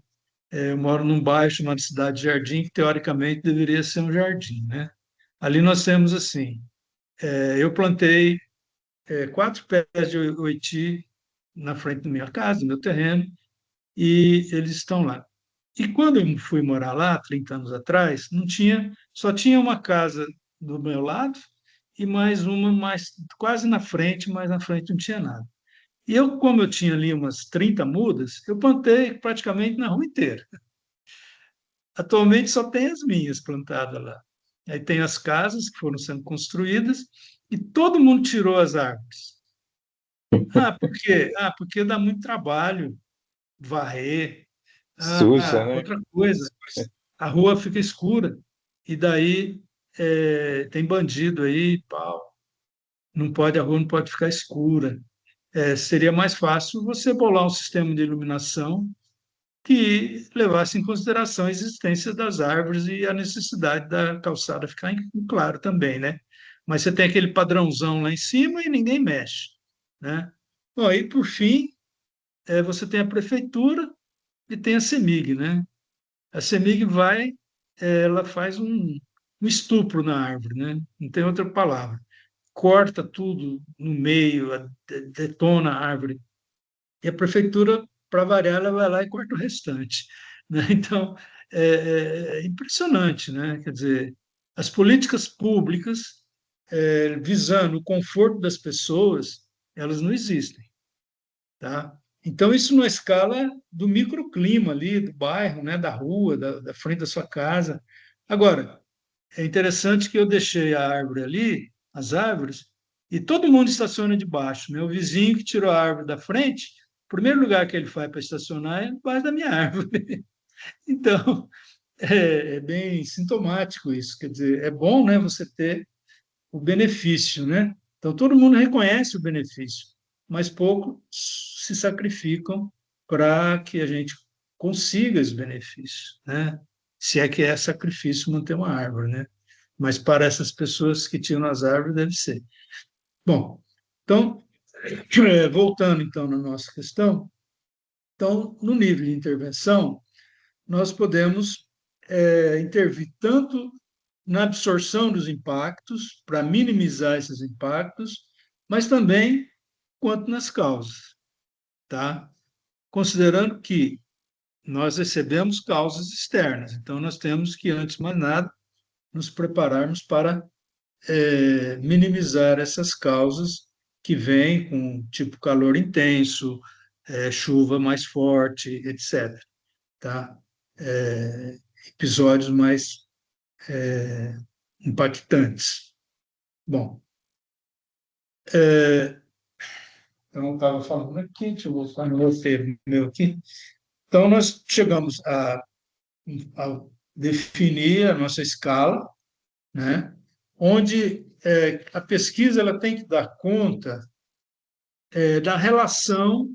Eu moro num bairro chamado Cidade Jardim, que teoricamente deveria ser um jardim, né? Ali nós temos assim, eu plantei 4 pés de oiti na frente da minha casa, do meu terreno, e eles estão lá. E quando eu fui morar lá, 30 anos atrás, não tinha, só tinha uma casa do meu lado e mais uma mais quase na frente, mas na frente não tinha nada. E eu, como eu tinha ali umas 30 mudas, eu plantei praticamente na rua inteira. Atualmente só tem as minhas plantadas lá. Aí tem as casas que foram sendo construídas e todo mundo tirou as árvores. Ah, por quê? Ah, porque dá muito trabalho varrer. Suja, né? Outra coisa, a rua fica escura e daí tem bandido aí, pau. A rua não pode ficar escura. Seria mais fácil você bolar um sistema de iluminação que levasse em consideração a existência das árvores e a necessidade da calçada ficar claro também, né? Mas você tem aquele padrãozão lá em cima e ninguém mexe, né? Bom, aí, por fim, você tem a prefeitura e tem a CEMIG, né? A CEMIG ela faz um estupro na árvore, né? Não tem outra palavra. Corta tudo no meio, detona a árvore. E a prefeitura, para variar, ela vai lá e corta o restante, né? Então, é impressionante, né? Quer dizer, as políticas públicas visando o conforto das pessoas, elas não existem, tá? Então, isso na escala do microclima ali, do bairro, né? Da rua, da frente da sua casa. Agora, é interessante que eu deixei a árvore ali, as árvores, e todo mundo estaciona debaixo, né? O vizinho que tirou a árvore da frente, o primeiro lugar que ele vai para estacionar é debaixo da minha árvore. Então, é bem sintomático isso. Quer dizer, é bom, né, você ter o benefício, né? Então, todo mundo reconhece o benefício, mas pouco se sacrificam para que a gente consiga esse benefício, né? Se é que é sacrifício manter uma árvore, né? Mas para essas pessoas que tiram as árvores, deve ser. Bom, então, voltando então na nossa questão, então, no nível de intervenção, nós podemos intervir tanto na absorção dos impactos, para minimizar esses impactos, mas também quanto nas causas, tá? Considerando que nós recebemos causas externas, então nós temos que, antes de mais nada, nos prepararmos para minimizar essas causas que vêm com tipo calor intenso, chuva mais forte, etc. Tá? Episódios mais impactantes. Bom, eu não estava falando aqui, deixa eu voltar no roteiro meu aqui. Então, nós chegamos a definir a nossa escala, né? Onde a pesquisa ela tem que dar conta da relação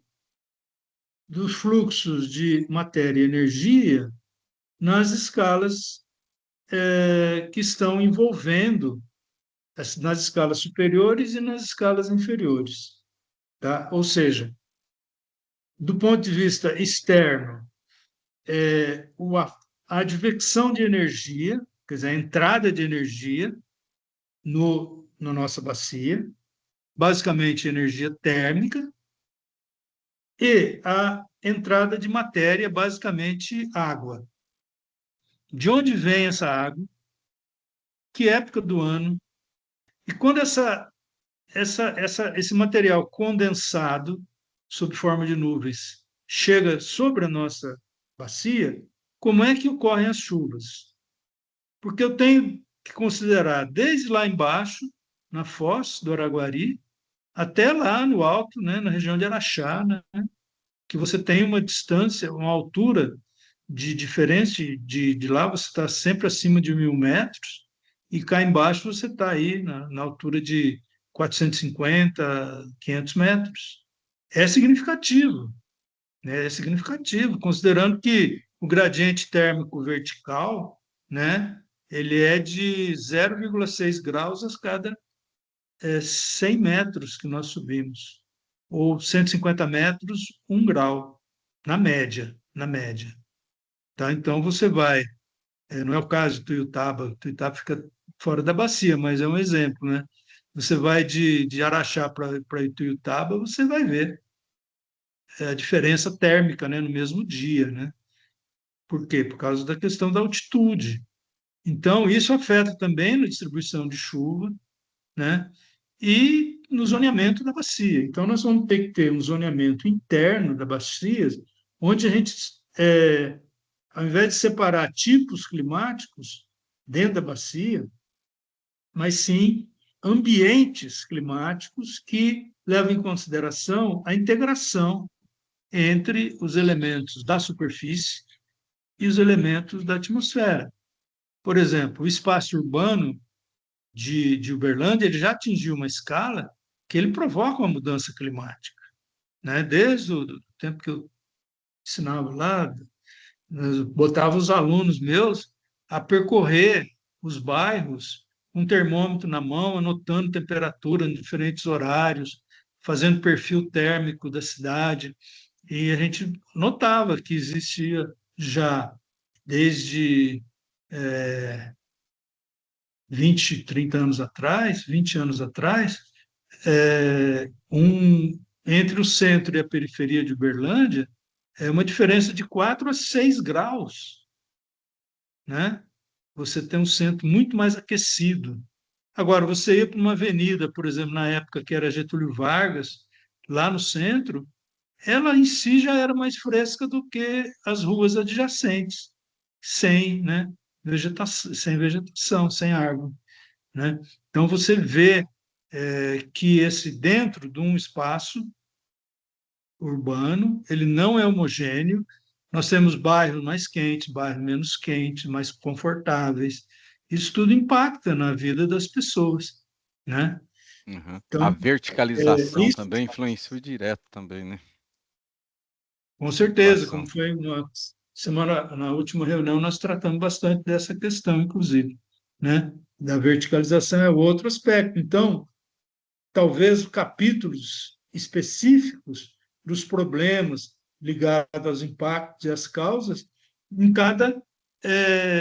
dos fluxos de matéria e energia nas escalas que estão envolvendo, nas escalas superiores e nas escalas inferiores. Tá? Ou seja, do ponto de vista externo, a advecção de energia, quer dizer, a entrada de energia na nossa bacia, basicamente energia térmica, e a entrada de matéria, basicamente água. De onde vem essa água? Que época do ano? E quando esse material condensado, sob forma de nuvens, chega sobre a nossa bacia, como é que ocorrem as chuvas? Porque eu tenho que considerar desde lá embaixo, na foz do Araguari, até lá no alto, né, na região de Araxá, né, que você tem uma distância, uma altura diferente de lá, você está sempre acima de 1.000 metros, e cá embaixo você está aí na altura de 450, 500 metros. É significativo, né? É significativo, considerando que o gradiente térmico vertical, né, ele é de 0,6 graus a cada 100 metros que nós subimos, ou 150 metros, 1 grau, na média. Tá? Então, você vai, não é o caso de Tuiutaba fica fora da bacia, mas é um exemplo, né? Você vai de Araxá para Ituiutaba, você vai ver a diferença térmica, né, no mesmo dia, né? Por quê? Por causa da questão da altitude. Então, isso afeta também na distribuição de chuva, né? E no zoneamento da bacia. Então, nós vamos ter que ter um zoneamento interno da bacia, onde a gente, ao invés de separar tipos climáticos dentro da bacia, mas sim ambientes climáticos que levam em consideração a integração entre os elementos da superfície e os elementos da atmosfera. Por exemplo, o espaço urbano de Uberlândia ele já atingiu uma escala que ele provoca uma mudança climática, né? Desde o tempo que eu ensinava lá, eu botava os alunos meus a percorrer os bairros com um termômetro na mão, anotando temperatura em diferentes horários, fazendo perfil térmico da cidade, e a gente notava que existia já desde 20, 30 anos atrás, 20 anos atrás, entre o centro e a periferia de Uberlândia, é uma diferença de 4 a 6 graus, né? Você tem um centro muito mais aquecido. Agora, você ia para uma avenida, por exemplo, na época que era Getúlio Vargas, lá no centro, ela em si já era mais fresca do que as ruas adjacentes, sem, né, vegetação, sem árvore, né? Então, você vê que esse dentro de um espaço urbano, ele não é homogêneo. Nós temos bairros mais quentes, bairros menos quentes, mais confortáveis. Isso tudo impacta na vida das pessoas, né? Uhum. Então, a verticalização isso, também influencia direto também, né? com certeza, Situação. como foi na última reunião nós tratamos bastante dessa questão, inclusive, né? Da verticalização é outro aspecto. Então, talvez capítulos específicos dos problemas ligados aos impactos e às causas em cada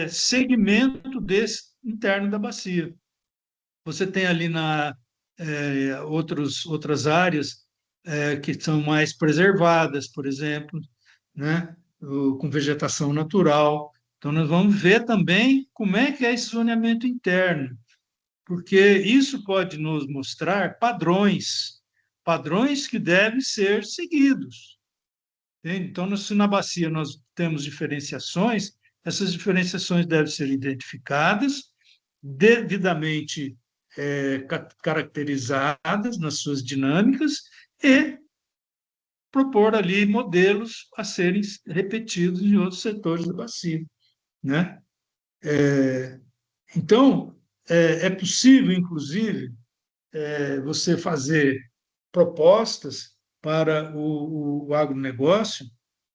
segmento desse interno da bacia. Você tem ali outras áreas que são mais preservadas, por exemplo, né? Com vegetação natural. Então, nós vamos ver também como é que é esse zoneamento interno, porque isso pode nos mostrar padrões que devem ser seguidos. Entende? Então, se na bacia nós temos diferenciações, essas diferenciações devem ser identificadas, devidamente caracterizadas nas suas dinâmicas e propor ali modelos a serem repetidos em outros setores da bacia, né? Então, é possível, inclusive, você fazer propostas para o agronegócio,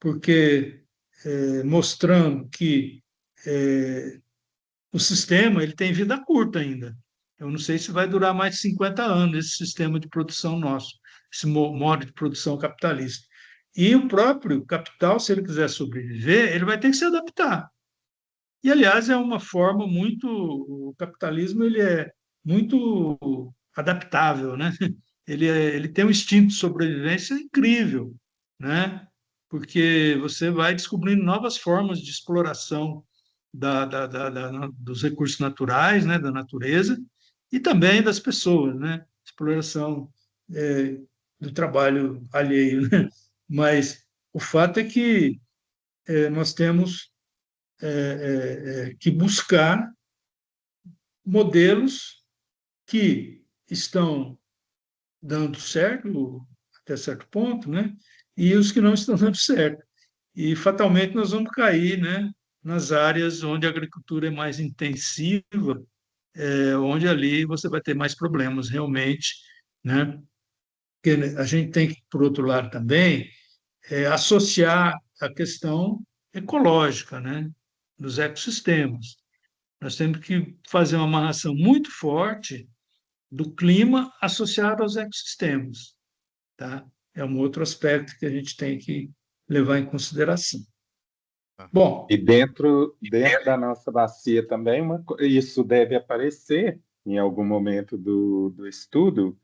porque mostrando que o sistema ele tem vida curta ainda. Eu não sei se vai durar mais de 50 anos esse sistema de produção nosso, esse modo de produção capitalista. E o próprio capital, se ele quiser sobreviver, ele vai ter que se adaptar. E, aliás, é uma forma muito... O capitalismo ele é muito adaptável, né? Ele tem um instinto de sobrevivência incrível, né? Porque você vai descobrindo novas formas de exploração dos recursos naturais, né? Da natureza, e também das pessoas, né? Exploração do trabalho alheio, né? Mas o fato é que nós temos que buscar modelos que estão dando certo até certo ponto, né? E os que não estão dando certo. E fatalmente nós vamos cair, né? Nas áreas onde a agricultura é mais intensiva, onde ali você vai ter mais problemas realmente, né? Porque a gente tem que, por outro lado, também associar a questão ecológica, né? Dos ecossistemas. Nós temos que fazer uma amarração muito forte do clima associado aos ecossistemas, tá? É um outro aspecto que a gente tem que levar em consideração. Bom, E dentro da nossa bacia também, isso deve aparecer em algum momento do estudo,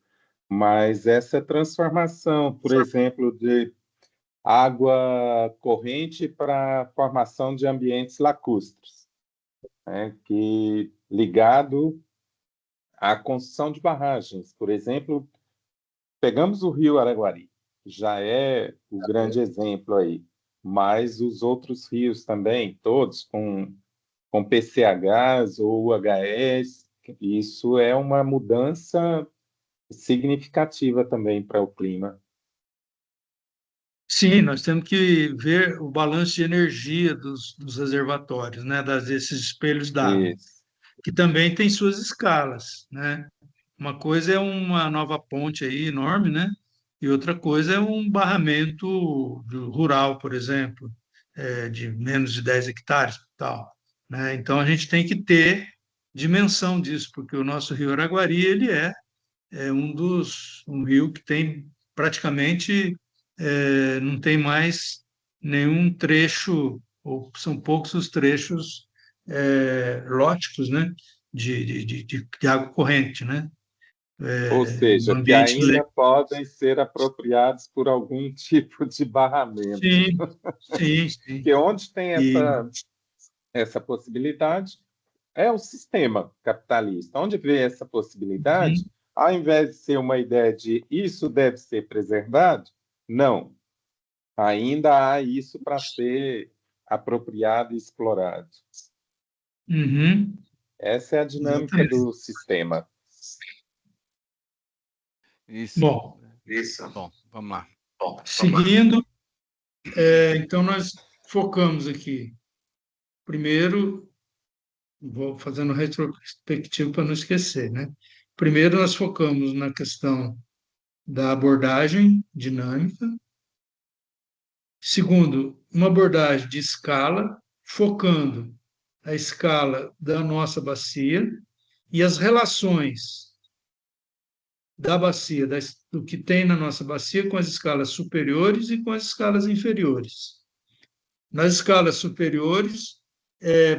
mas essa transformação, por exemplo, de água corrente para formação de ambientes lacustres, né, que ligado à construção de barragens. Por exemplo, pegamos o Rio Araguari, já é o grande exemplo aí, mas os outros rios também, todos com PCHs ou UHS, isso é uma mudança significativa também para o clima. sim, nós temos que ver o balanço de energia dos reservatórios, né? Desses espelhos d'água, Isso. que também tem suas escalas, né? Uma coisa é uma nova ponte aí enorme, né? E outra coisa é um barramento rural, por exemplo, de menos de 10 hectares, tal, né? Então a gente tem que ter dimensão disso, porque o nosso Rio Araguari ele é um rio que tem praticamente não tem mais nenhum trecho, ou são poucos os trechos lóticos, né? De água corrente, né? Ou No seja, que ambiente ainda podem ser apropriados por algum tipo de barramento. sim, sim, sim. Porque onde tem E, essa possibilidade é o sistema capitalista. Onde vê essa possibilidade, ao invés de ser uma ideia de isso deve ser preservado, não. Ainda há isso para ser apropriado e explorado. uhum, Essa é a dinâmica exatamente. do sistema. Isso. Bom, Bom, vamos lá. seguindo, então nós focamos aqui. Primeiro, vou fazendo retrospectivo para não esquecer, né? Primeiro, nós focamos na questão da abordagem dinâmica. Segundo, uma abordagem de escala, focando a escala da nossa bacia e as relações da bacia, do que tem na nossa bacia com as escalas superiores e com as escalas inferiores. Nas escalas superiores,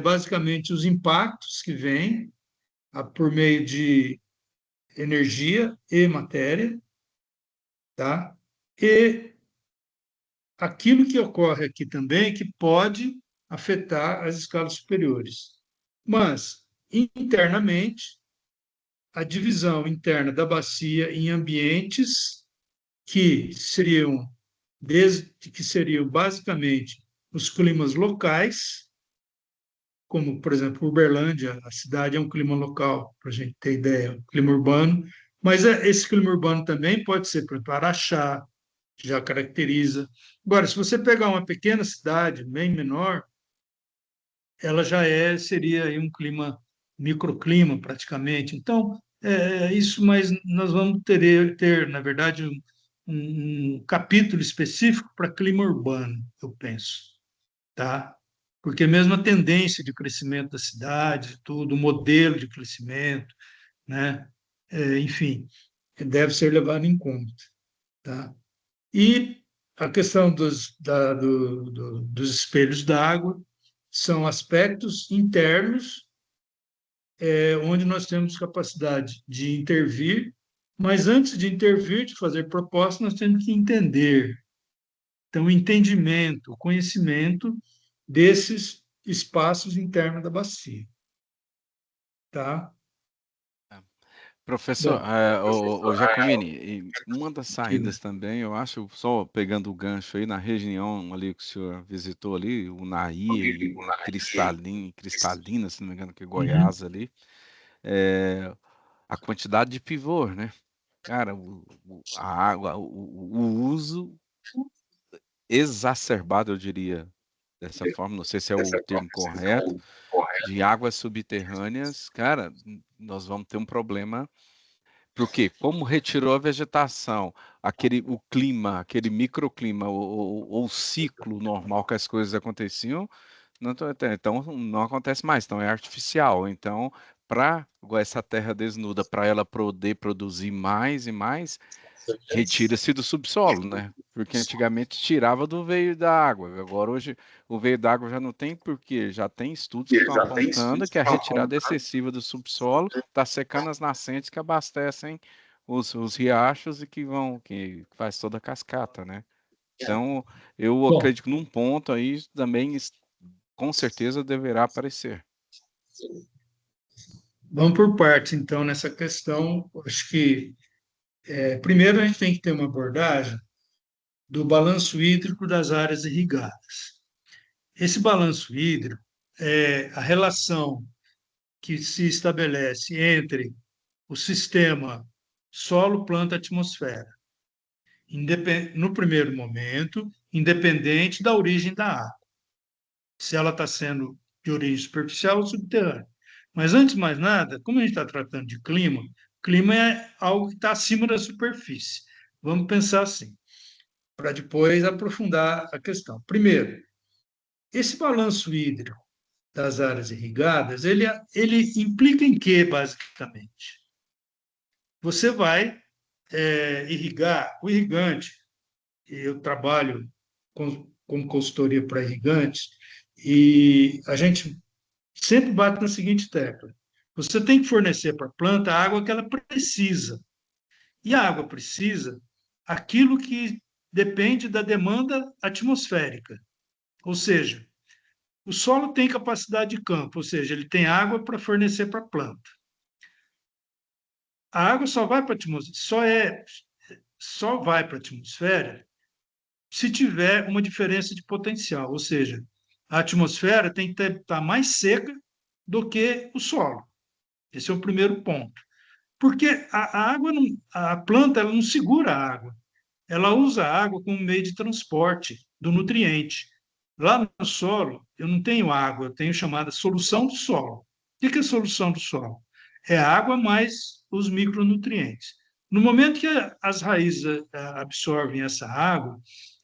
basicamente os impactos que vêm por meio de energia e matéria, tá? E aquilo que ocorre aqui também que pode afetar as escalas superiores. Mas, internamente, a divisão interna da bacia em ambientes que seriam basicamente os climas locais, como, por exemplo, Uberlândia, a cidade é um clima local, para a gente ter ideia, um clima urbano, mas esse clima urbano também pode ser, por exemplo, Araxá, já caracteriza. Agora, se você pegar uma pequena cidade, bem menor, ela já seria aí um clima, microclima praticamente. Então, isso, mas nós vamos ter, na verdade, um capítulo específico para clima urbano, eu penso, tá? Porque mesmo a tendência de crescimento da cidade, tudo, o modelo de crescimento, né? Enfim, deve ser levado em conta, tá? E a questão dos espelhos d'água são aspectos internos, onde nós temos capacidade de intervir, mas antes de intervir, de fazer propostas, nós temos que entender. Então, o entendimento, o conhecimento desses espaços internos da bacia. Tá? Professor, Bom, o Giacomini, e uma das saídas também, eu acho, só pegando o gancho aí na região ali que o senhor visitou ali, o Naí e Cristalina, se não me engano, que é uhum. Goiás ali, a quantidade de pivô, né? Cara, a água, o uso exacerbado, eu diria, dessa forma, não sei se é o termo correto, de águas subterrâneas, cara, nós vamos ter um problema. Porque como retirou a vegetação, o clima, aquele microclima, o ciclo normal que as coisas aconteciam, então não acontece mais, então é artificial. Então, para essa terra desnuda, para ela poder produzir mais e mais, retira-se do subsolo, né? Porque antigamente tirava do veio da água. Agora, hoje, o veio da água já não tem, porque já tem estudos que estão apontando que a retirada excessiva do subsolo está secando as nascentes que abastecem os riachos e que faz toda a cascata, né? Então, eu Bom, acredito que num ponto aí também, com certeza, deverá aparecer. vamos por partes, então, nessa questão. Acho que, primeiro, a gente tem que ter uma abordagem do balanço hídrico das áreas irrigadas. Esse balanço hídrico é a relação que se estabelece entre o sistema solo, planta, atmosfera. No primeiro momento, independente da origem da água, se ela está sendo de origem superficial ou subterrânea. Mas, antes de mais nada, como a gente está tratando de clima, clima é algo que está acima da superfície. Vamos pensar assim, para depois aprofundar a questão. Primeiro, esse balanço hídrico das áreas irrigadas, ele implica em quê, basicamente? Você vai irrigar, o irrigante, eu trabalho com consultoria para irrigantes, e a gente sempre bate na seguinte tecla: você tem que fornecer para a planta a água que ela precisa. E a água precisa aquilo que depende da demanda atmosférica. Ou seja, o solo tem capacidade de campo, ou seja, ele tem água para fornecer para a planta. A água só vai para a atmosfera, só vai para a atmosfera se tiver uma diferença de potencial, ou seja, a atmosfera tem que estar mais seca do que o solo. Esse é o primeiro ponto. Porque a água, a planta, ela não segura a água. Ela usa a água como meio de transporte do nutriente. Lá no solo, eu não tenho água, eu tenho chamada solução do solo. O que é a solução do solo? É a água mais os micronutrientes. No momento que as raízes absorvem essa água,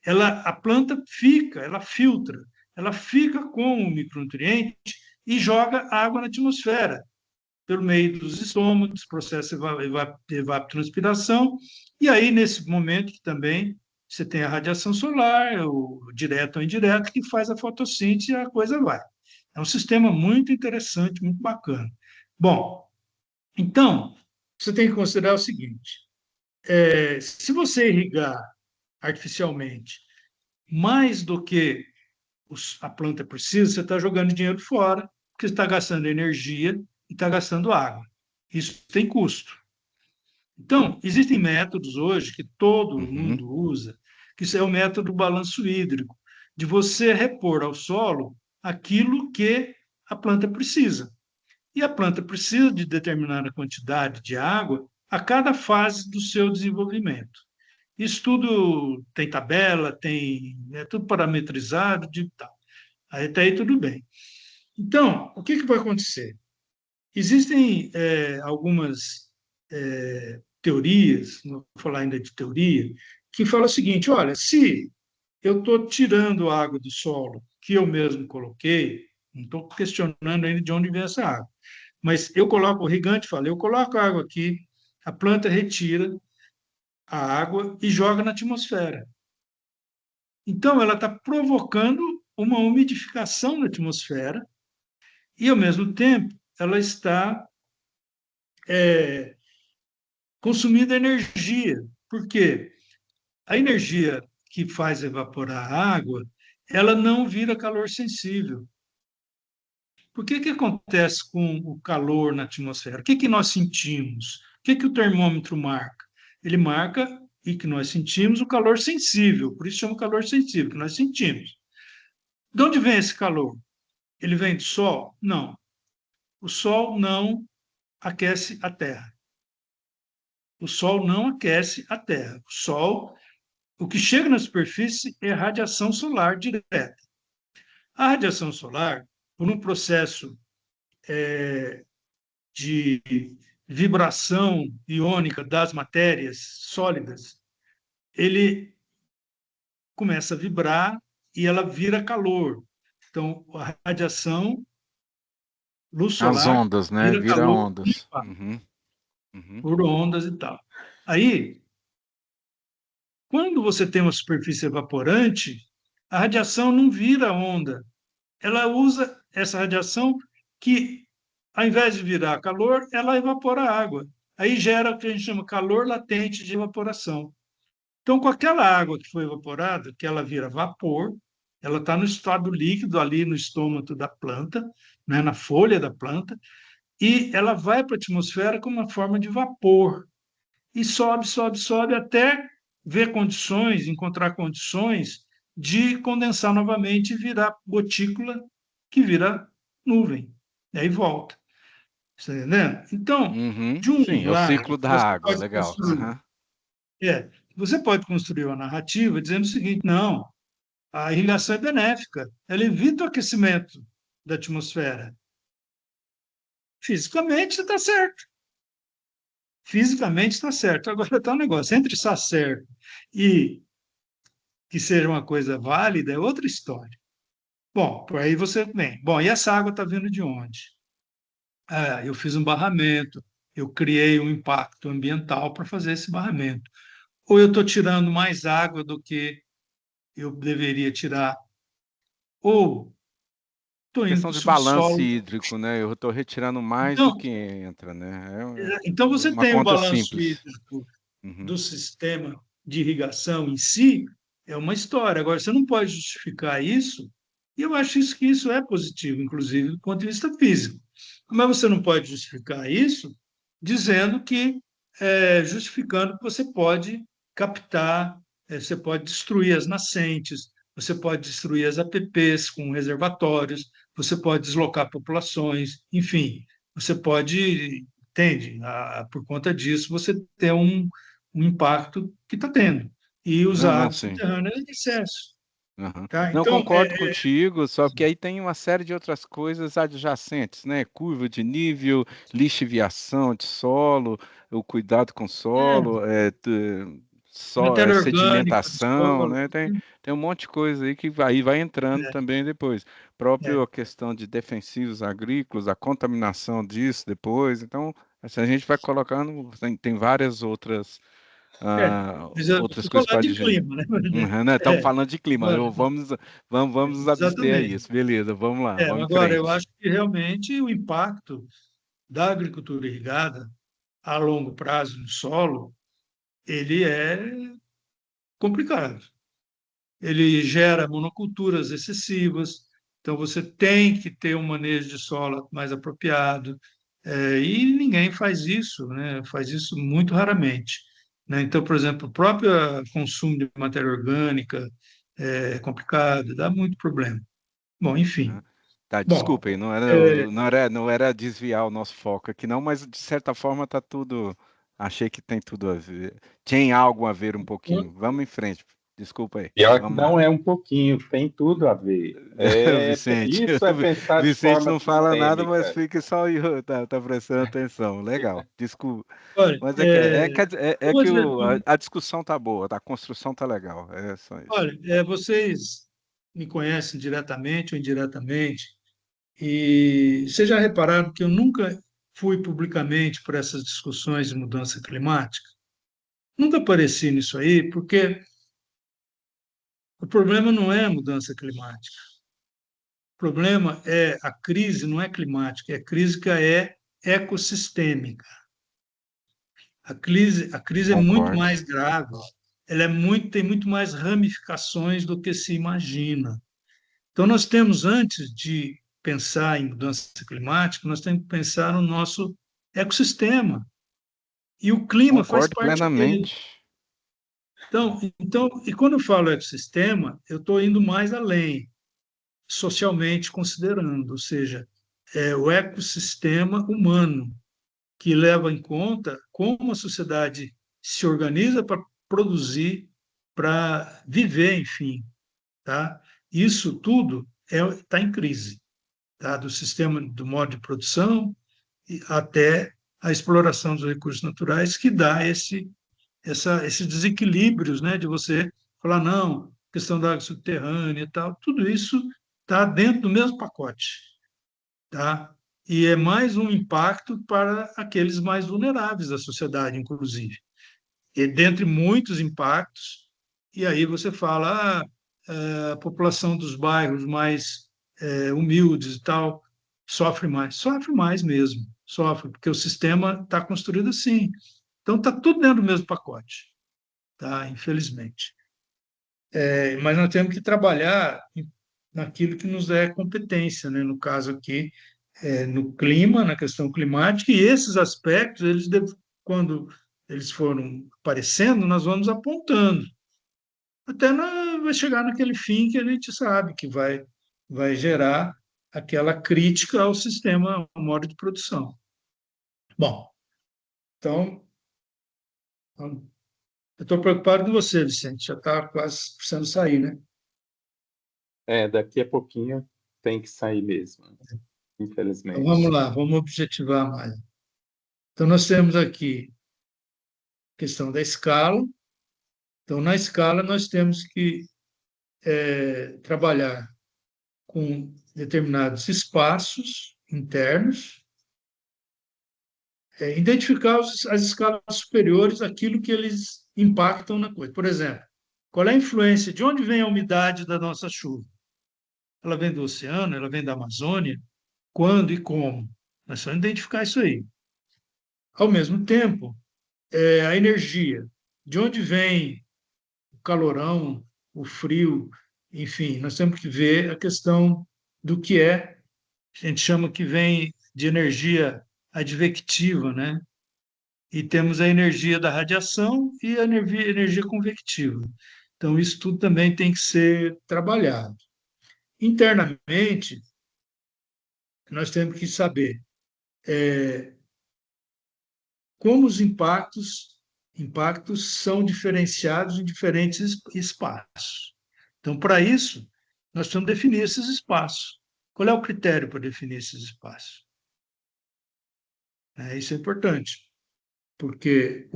a planta ela filtra, ela fica com o micronutriente e joga água na atmosfera, pelo meio dos estômagos, processo evapotranspiração, e aí, nesse momento também, você tem a radiação solar, o direto ou indireto, que faz a fotossíntese e a coisa vai. É um sistema muito interessante, muito bacana. Bom, então, você tem que considerar o seguinte, se você irrigar artificialmente mais do que a planta precisa, você está jogando dinheiro fora, porque você está gastando energia e está gastando água. Isso tem custo. Então, existem métodos hoje que todo mundo usa, que isso é o método do balanço hídrico, de você repor ao solo aquilo que a planta precisa. E a planta precisa de determinada quantidade de água a cada fase do seu desenvolvimento. Isso tudo tem tabela, é tudo parametrizado, de tal. Até aí tudo bem. Então, o que vai acontecer? Existem algumas teorias, não vou falar ainda de teoria, que falam o seguinte: olha, se eu estou tirando água do solo que eu mesmo coloquei, não estou questionando ainda de onde vem essa água, mas eu coloco o irrigante, fala, eu coloco a água aqui, a planta retira a água e joga na atmosfera. Então, ela está provocando uma umidificação na atmosfera e, ao mesmo tempo, ela está consumindo energia. Por quê? A energia que faz evaporar a água, ela não vira calor sensível. Por que acontece com o calor na atmosfera? O que nós sentimos? O que o termômetro marca? Ele marca, e que nós sentimos, o calor sensível. Por isso chama calor sensível, que nós sentimos. De onde vem esse calor? Ele vem do Sol? Não. O Sol não aquece a Terra. O Sol não aquece a Terra. O que chega na superfície é radiação solar direta. A radiação solar, por um processo de vibração iônica das matérias sólidas, ele começa a vibrar e ela vira calor. Então, a radiação luz As solar ondas, né? vira Vira calor ondas. Uhum. por ondas e tal. Aí, quando você tem uma superfície evaporante, a radiação não vira onda. Ela usa essa radiação que, ao invés de virar calor, ela evapora a água. Aí gera o que a gente chama calor latente de evaporação. Então, com aquela água que foi evaporada, que ela vira vapor, ela está no estado líquido ali no estômago da planta, né, na folha da planta, e ela vai para a atmosfera como uma forma de vapor. E sobe, sobe, sobe, até encontrar condições de condensar novamente e virar gotícula, que vira nuvem. E aí volta. Está entendendo? Então, de Sim, um é o lado, ciclo da você água, pode legal. construir. Você pode construir uma narrativa dizendo o seguinte: não, a irrigação é benéfica, ela evita o aquecimento da atmosfera. Fisicamente está certo. Fisicamente está certo. Agora está um negócio, entre estar certo e que seja uma coisa válida, é outra história. Bom, por aí você vem. Bom, e essa água está vindo de onde? Eu fiz um barramento, eu criei um impacto ambiental para fazer esse barramento. Ou eu estou tirando mais água do que eu deveria tirar, ou estou indo Questão para o de balanço subsolo. hídrico, né? Eu estou retirando mais do Então, que entra, né? então você Uma tem o conta balanço simples. hídrico Uhum. do sistema de irrigação em si, é uma história. Agora, você não pode justificar isso, e eu acho que isso é positivo, inclusive, do ponto de vista físico. Mas você não pode justificar isso dizendo que, justificando que você pode captar, você pode destruir as nascentes, você pode destruir as APPs com reservatórios, você pode deslocar populações, enfim, você pode, entende? Por conta disso, você tem um impacto que está tendo. E Não, usar não, água sim. subterrânea em excesso. Uhum. Tá? Não, Então, concordo contigo, só que aí tem uma série de outras coisas adjacentes, né? Curva de nível, lixiviação de solo, o cuidado com o solo, matéria orgânica do sedimentação, solo. né? Tem um monte de coisa aí que vai entrando também depois. Próprio É. a questão de defensivos agrícolas, a contaminação disso depois. Então, assim, a gente vai colocando, tem várias Mas eu outras estou coisas para falando de digerir. clima, né? Uhum, né? Estamos É, falando de clima. agora, Vamos nos abster a exatamente. isso. Beleza, vamos lá, vamos em Agora, eu frente. acho que realmente o impacto da agricultura irrigada a longo prazo no solo, ele é complicado. Ele gera monoculturas excessivas, então você tem que ter um manejo de solo mais apropriado, e ninguém faz isso, né? Faz isso muito raramente, né? Então, por exemplo, o próprio consumo de matéria orgânica é complicado, dá muito problema. Bom, enfim. Né? Tá, Bom, desculpa aí, é, não era desviar o nosso foco aqui, não, mas de certa forma tá tudo. Achei que tem tudo a ver. Tem algo a ver um pouquinho. Vamos em frente. Desculpa aí. Pior que Vamos lá. não é um pouquinho, tem tudo a ver. Vicente, Isso é pensar de Vicente forma não fala nada, mas sistêmica. fica só aí, tá prestando atenção. Legal, desculpa. olha, Mas é como que diretor, a discussão tá boa, a construção tá legal. É só isso. olha, vocês me conhecem diretamente ou indiretamente, e vocês já repararam que eu nunca fui publicamente para essas discussões de mudança climática? Nunca apareci nisso aí, porque o problema não é a mudança climática. O problema é a crise, não é climática, a crise que é ecossistêmica. A crise é muito Concordo. mais grave, tem muito mais ramificações do que se imagina. Então, nós temos, antes de pensar em mudança climática, nós temos que pensar no nosso ecossistema. E o clima faz Concordo parte dele. plenamente. Então, e quando eu falo ecossistema, eu estou indo mais além, socialmente considerando, ou seja, é o ecossistema humano, que leva em conta como a sociedade se organiza para produzir, para viver, enfim, tá? Isso tudo está em crise, tá? Do sistema, do modo de produção até a exploração dos recursos naturais, que dá esses desequilíbrios, né? De você falar, não, questão da água subterrânea e tal, tudo isso está dentro do mesmo pacote, tá? E é mais um impacto para aqueles mais vulneráveis da sociedade, inclusive. E dentre muitos impactos, e aí você fala, a população dos bairros mais humildes e tal sofre mais mesmo, sofre, porque o sistema está construído assim. Então está tudo dentro do mesmo pacote, tá? Infelizmente. Mas nós temos que trabalhar naquilo que nos é competência, né? No caso aqui, no clima, na questão climática, e esses aspectos, quando eles foram aparecendo, nós vamos apontando, até vai chegar naquele fim que a gente sabe que vai gerar aquela crítica ao sistema, ao modo de produção. Bom, então, eu estou preocupado com você, Vicente, já está quase precisando sair, né? Daqui a pouquinho tem que sair mesmo, Então, vamos infelizmente. lá, vamos objetivar mais. Então, nós temos aqui a questão da escala. Então, na escala, nós temos que trabalhar com determinados espaços internos, identificar as escalas superiores, aquilo que eles impactam na coisa. Por exemplo, qual é a influência, de onde vem a umidade da nossa chuva? Ela vem do oceano, ela vem da Amazônia? Quando e como? Nós só identificar isso aí. Ao mesmo tempo, a energia, de onde vem o calorão, o frio, enfim, nós temos que ver a questão do que a gente chama que vem de energia advectiva, né? E temos a energia da radiação e a energia convectiva. Então, isso tudo também tem que ser trabalhado. Internamente, nós temos que saber como os impactos são diferenciados em diferentes espaços. Então, para isso, nós precisamos definir esses espaços. Qual é o critério para definir esses espaços? Isso é importante. porque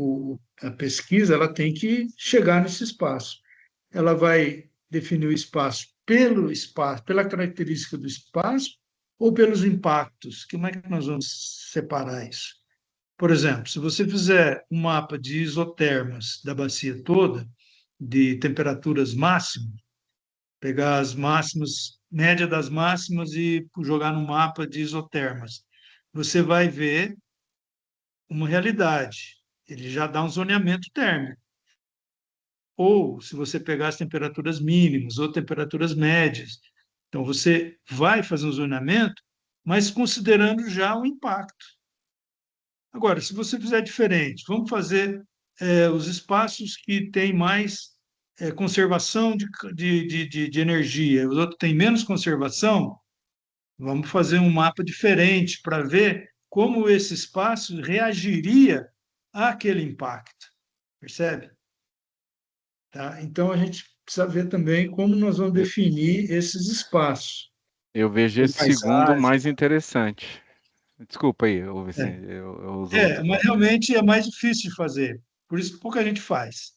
a pesquisa ela tem que chegar nesse espaço. Ela vai definir o espaço, pela característica do espaço ou pelos impactos? Como é que nós vamos separar isso? Por exemplo, se você fizer um mapa de isotermas da bacia toda, de temperaturas máximas, pegar as máximas, média das máximas e jogar no mapa de isotermas, você vai ver uma realidade. Ele já dá um zoneamento térmico. Ou, se você pegar as temperaturas mínimas ou temperaturas médias, então você vai fazer um zoneamento, mas considerando já o impacto. Agora, se você fizer diferente, vamos fazer os espaços que têm mais conservação de energia, os outros têm menos conservação, vamos fazer um mapa diferente para ver como esse espaço reagiria àquele impacto, percebe? Tá? Então, a gente precisa ver também como nós vamos definir esses espaços. Eu vejo esse segundo mais interessante. Desculpa aí, Vicente, eu uso outro. Mas realmente é mais difícil de fazer. Por isso que pouca gente faz.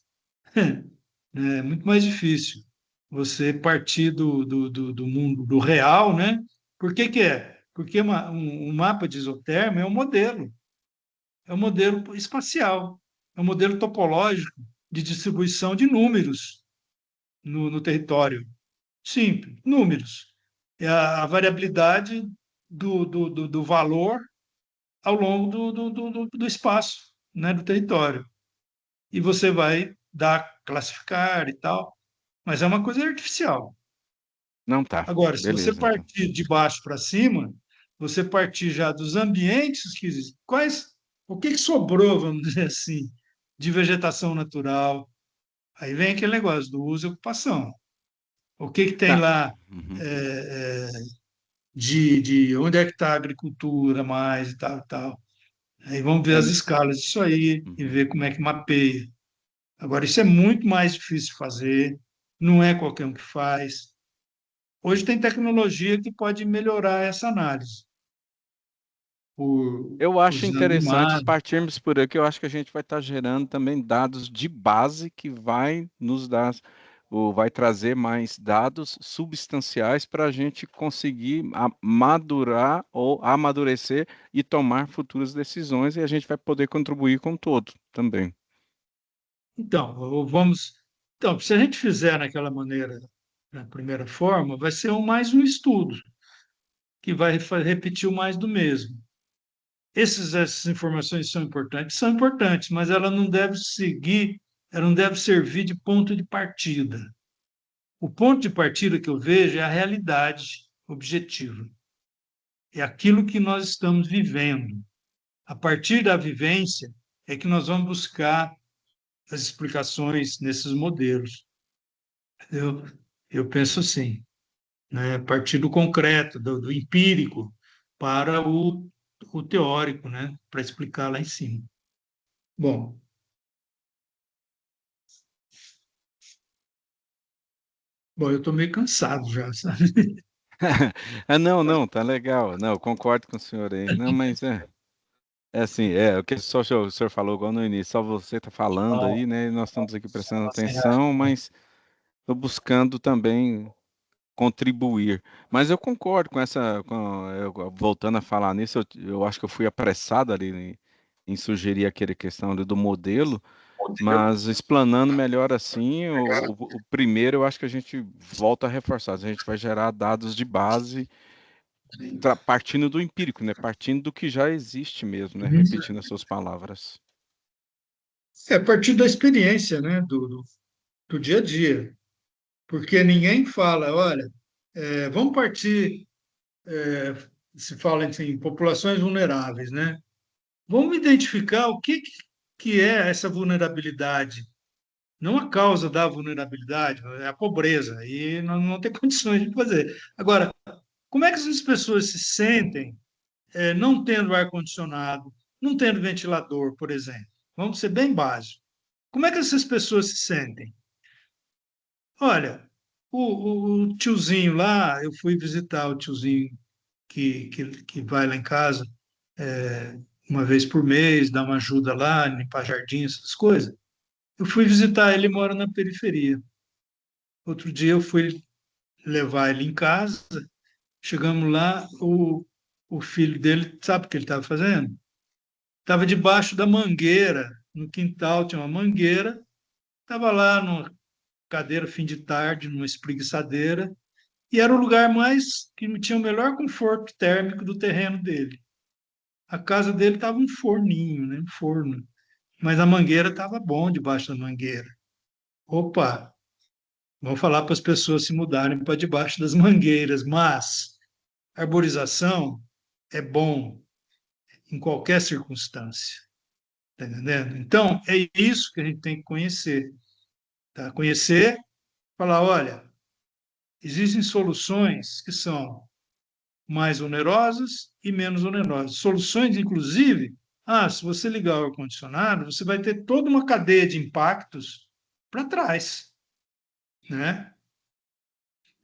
É muito mais difícil você partir do mundo do real, né? Por que que é? Porque um mapa de isoterma é um modelo espacial, é um modelo topológico de distribuição de números no território. Simples, números. É a variabilidade do valor ao longo do espaço, né, do território. E você vai classificar e tal, mas é uma coisa artificial. Não, tá. Agora, se você Beleza, então. partir de baixo para cima, você partir já dos ambientes que existem, o que sobrou, vamos dizer assim, de vegetação natural? Aí vem aquele negócio do uso e ocupação. O que tem Tá. lá Uhum. de onde é que está a agricultura mais e tal, e tal. Aí vamos ver as escalas disso aí e ver como é que mapeia. Agora, isso é muito mais difícil de fazer, não é qualquer um que faz. Hoje tem tecnologia que pode melhorar essa análise, Eu acho usando interessante imagens. partirmos por aqui. Eu acho que a gente vai estar gerando também dados de base que vai nos dar, ou vai trazer mais dados substanciais para a gente conseguir madurar ou amadurecer e tomar futuras decisões, e a gente vai poder contribuir com todo também. Então, se a gente fizer naquela maneira, na primeira forma, vai ser mais um estudo, que vai repetir o mais do mesmo. Essas informações são importantes, mas ela não deve servir de ponto de partida. O ponto de partida que eu vejo é a realidade objetiva. É aquilo que nós estamos vivendo. A partir da vivência é que nós vamos buscar as explicações nesses modelos. Eu penso assim, né? A partir do concreto, do empírico, para o teórico, né? Para explicar lá em cima. Bom, eu estou meio cansado já, sabe? Não, tá legal. Não, eu concordo com o senhor aí. Não, mas é assim, o que só o senhor falou igual no início, só você está falando aí, né? E nós estamos aqui prestando atenção, mas estou buscando também contribuir. Mas eu concordo com voltando a falar nisso, eu acho que eu fui apressado ali em sugerir aquela questão ali do modelo, mas explanando melhor assim, o primeiro eu acho que a gente volta a reforçar, a gente vai gerar dados de base partindo do empírico, né? Partindo do que já existe mesmo, né? Repetindo as suas palavras. É a partir da experiência, né? Do dia a dia. Porque ninguém fala, olha, vamos partir, se fala em populações vulneráveis, né? Vamos identificar o que é essa vulnerabilidade. Não a causa da vulnerabilidade, é a pobreza, e não tem condições de fazer. Agora, como é que essas pessoas se sentem não tendo ar-condicionado, não tendo ventilador, por exemplo? Vamos ser bem básicos. Como é que essas pessoas se sentem? Olha, o tiozinho lá, eu fui visitar o tiozinho que vai lá em casa, uma vez por mês, dar uma ajuda lá, limpar jardim, essas coisas. Eu fui visitar ele, ele mora na periferia. Outro dia eu fui levar ele em casa, chegamos lá, o filho dele, sabe o que ele estava fazendo? Estava debaixo da mangueira, no quintal tinha uma mangueira, estava lá numa cadeira fim de tarde, numa espreguiçadeira, e era o lugar mais que tinha o melhor conforto térmico do terreno dele. A casa dele estava um forninho, né? Um forno, mas a mangueira estava bom debaixo da mangueira. Opa, vamos falar para as pessoas se mudarem para debaixo das mangueiras, mas arborização é bom em qualquer circunstância, tá entendendo? Então, é isso que a gente tem que conhecer, tá? Conhecer, falar, olha, existem soluções que são mais onerosas e menos onerosas. Soluções, inclusive, se você ligar o ar-condicionado, você vai ter toda uma cadeia de impactos para trás, né?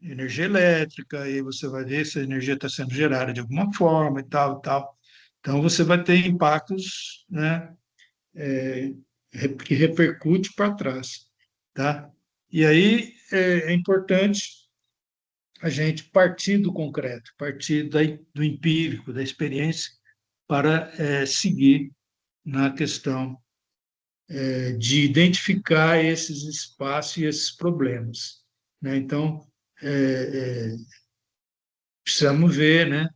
Energia elétrica, aí você vai ver se a energia está sendo gerada de alguma forma e tal, e tal. Então, você vai ter impactos, né, que repercute para trás, tá? E aí é importante a gente partir do concreto, partir do empírico, da experiência, para seguir na questão de identificar esses espaços e esses problemas, né? Então, é, é, precisamos ver, né,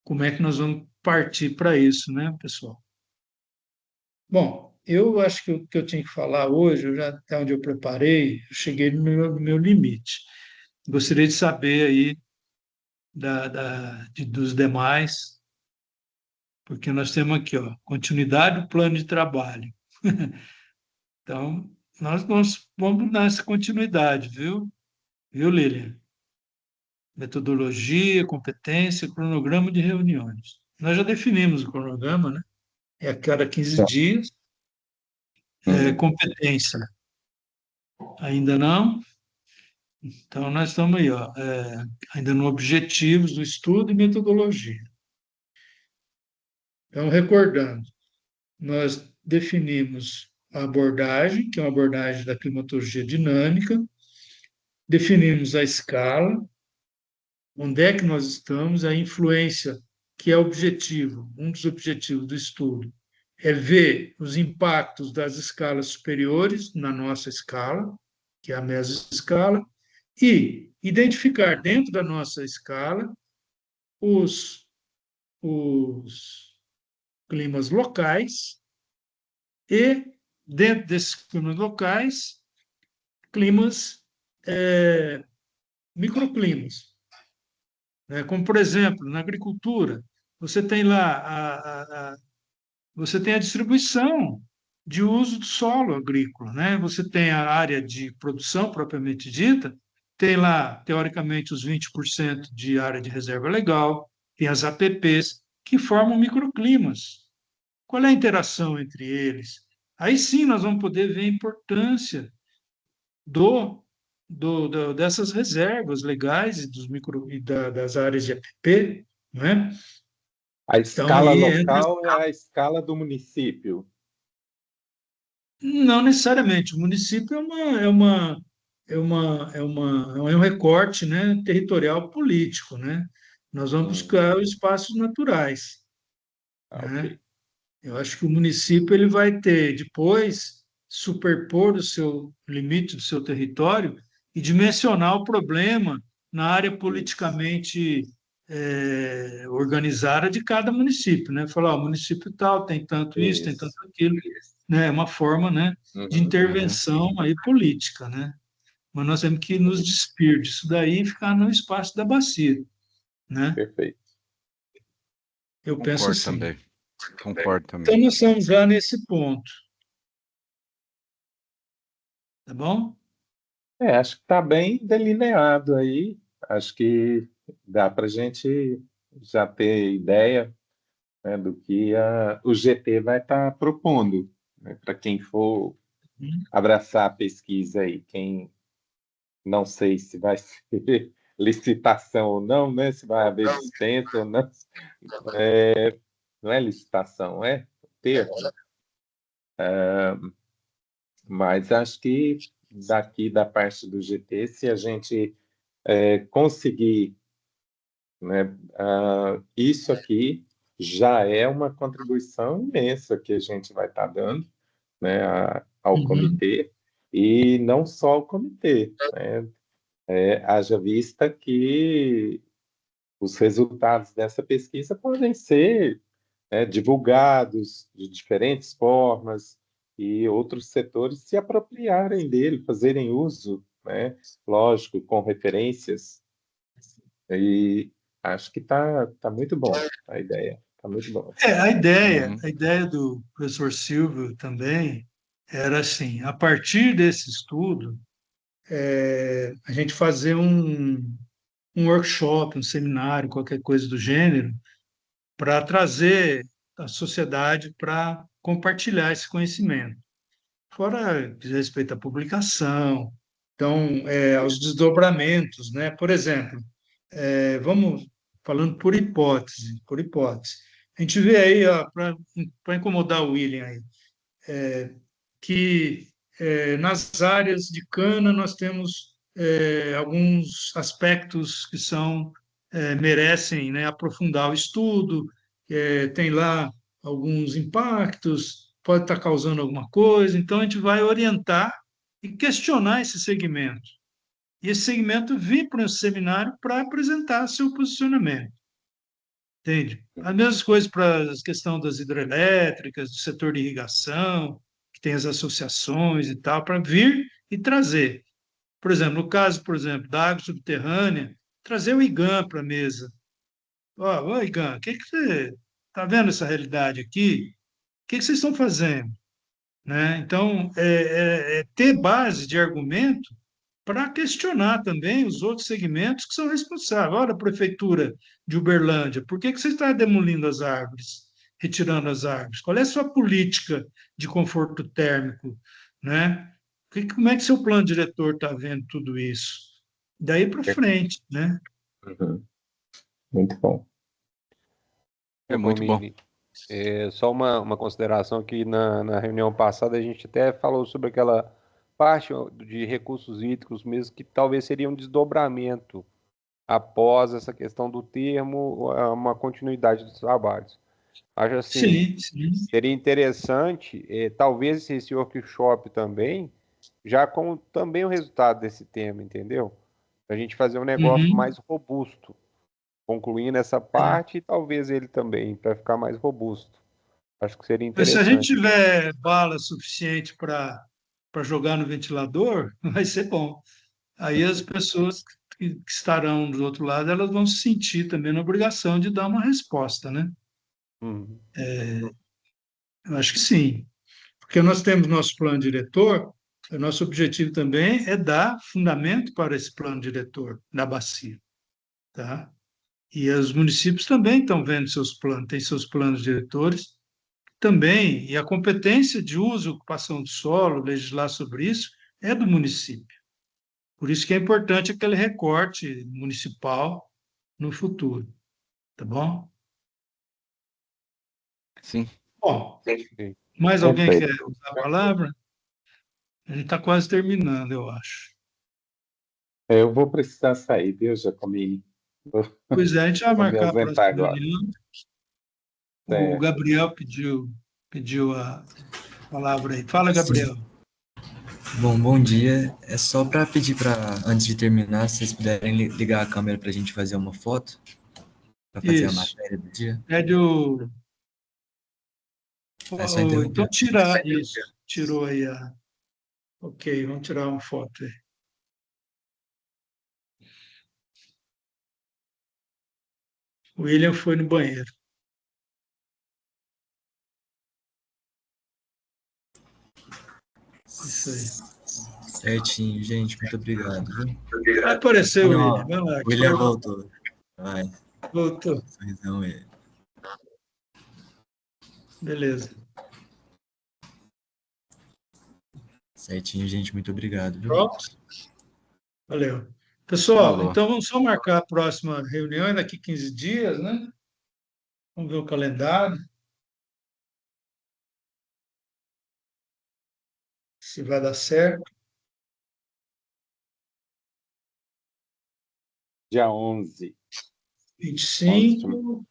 como é que nós vamos partir para isso, né, pessoal? Bom, eu acho que o que eu tinha que falar hoje, até onde eu preparei, eu cheguei no meu limite. Gostaria de saber aí dos demais, porque nós temos aqui, ó, continuidade do plano de trabalho. Então, nós vamos dar essa continuidade, viu? Viu, Lilian? Metodologia, competência, cronograma de reuniões. Nós já definimos o cronograma, né? É a cada 15 dias. Competência, ainda não. Então, nós estamos aí, ó, ainda no objetivos do estudo e metodologia. Então, recordando, nós definimos a abordagem, que é uma abordagem da climatologia dinâmica, definimos a escala, onde é que nós estamos, a influência, que é o objetivo, um dos objetivos do estudo, é ver os impactos das escalas superiores na nossa escala, que é a mesescala, e identificar dentro da nossa escala os climas locais e, dentro desses climas locais, climas microclimas, né? Como, por exemplo, na agricultura, você tem lá você tem a distribuição de uso do solo agrícola, né? Você tem a área de produção propriamente dita, tem lá, teoricamente, os 20% de área de reserva legal, tem as APPs, que formam microclimas. Qual é a interação entre eles? Aí sim nós vamos poder ver a importância dessas reservas legais e das áreas de APP, né? A Então, escala aí entra. local é a escala do município. Não necessariamente. O município é um recorte, né, territorial político, né? Nós vamos buscar os espaços naturais, né? Ok. Eu acho que o município ele vai ter depois superpor o seu limite do seu território e dimensionar o problema na área politicamente organizada de cada município, né? Falar, o município tal tem tanto isso, tem tanto Isso. aquilo, né? É uma forma, né, de intervenção aí política, né? Mas nós temos que nos despir disso daí e ficar no espaço da bacia, né? Perfeito. Eu penso Concordo assim. também. Concordo Então, também. nós estamos já nesse ponto, tá bom? Acho que está bem delineado aí. Acho que dá para a gente já ter ideia, né, do que o GT vai estar propondo, né, para quem for abraçar a pesquisa aí. Quem não sei se vai ser licitação ou não, né, se vai haver dispensa ou não. não é licitação, é termo. Mas acho que daqui da parte do GT, se a gente conseguir, né, isso aqui já é uma contribuição imensa que a gente vai estar dando, né, ao comitê, e não só ao comitê, né? Haja vista que os resultados dessa pesquisa podem ser divulgados de diferentes formas e outros setores se apropriarem dele, fazerem uso, né? Lógico, com referências. E acho que tá muito bom a ideia, está muito bom. A ideia do professor Silvio também era assim, a partir desse estudo, a gente fazer um workshop, um seminário, qualquer coisa do gênero, para trazer a sociedade para compartilhar esse conhecimento. Fora diz respeito à publicação, então, aos desdobramentos, né? Por exemplo, vamos falando por hipótese, a gente vê aí, para incomodar o William aí, que nas áreas de cana nós temos alguns aspectos que merecem, né, aprofundar o estudo, tem lá alguns impactos, pode estar causando alguma coisa, então a gente vai orientar e questionar esse segmento. E esse segmento vir para o seminário para apresentar seu posicionamento. Entende? As mesmas coisas para a questão das hidrelétricas, do setor de irrigação, que tem as associações e tal, para vir e trazer. Por exemplo, no caso, da água subterrânea, trazer o IGAM para a mesa. Ô, IGAM, o que você está vendo essa realidade aqui? O que vocês estão fazendo? Né? Então, ter base de argumento para questionar também os outros segmentos que são responsáveis. Olha, a prefeitura de Uberlândia, por que você está demolindo as árvores, retirando as árvores? Qual é a sua política de conforto térmico? Né? Como é que seu plano diretor está vendo tudo isso? Daí para frente, né? Muito bom. Muito bom. Só uma consideração que na reunião passada a gente até falou sobre aquela parte de recursos hídricos mesmo, que talvez seria um desdobramento após essa questão do termo, uma continuidade dos trabalhos. Acho assim, sim. Seria interessante, talvez esse workshop também, já com também o resultado desse tema, entendeu? A gente fazer um negócio mais robusto, concluindo essa parte e talvez ele também, para ficar mais robusto. Acho que seria Mas se a interessante. gente tiver bala suficiente para jogar no ventilador, vai ser bom. Aí as pessoas que estarão do outro lado, elas vão se sentir também na obrigação de dar uma resposta, né? Eu acho que sim, porque nós temos nosso plano diretor, o nosso objetivo também é dar fundamento para esse plano diretor da bacia, tá? E os municípios também estão vendo seus planos, têm seus planos diretores também, e a competência de uso e ocupação do solo, legislar sobre isso, é do município. Por isso que é importante aquele recorte municipal no futuro, tá bom? Sim. Bom, mais alguém quer usar a palavra? A gente está quase terminando, eu acho. Eu vou precisar sair, viu, Jacomini? Pois é, a gente vai marcar a próxima agora. reunião. O Gabriel pediu a palavra aí. Fala, Gabriel. Bom dia. É só para pedir antes de terminar, se vocês puderem ligar a câmera para a gente fazer uma foto, para fazer a matéria do dia. Pede o... Então tira isso. Tirou aí a... Ok, vamos tirar uma foto aí. O William foi no banheiro. Isso aí. Certinho, gente. Muito obrigado. Viu? Apareceu o William. Vai lá. O William voltou. Vai. Voltou. Sorrisão ele. Beleza. Certinho, gente. Muito obrigado. Viu? Pronto? Valeu. Pessoal, Falou. então vamos só marcar a próxima reunião daqui 15 dias, né? Vamos ver o calendário. se vai dar certo. Dia 11. 25.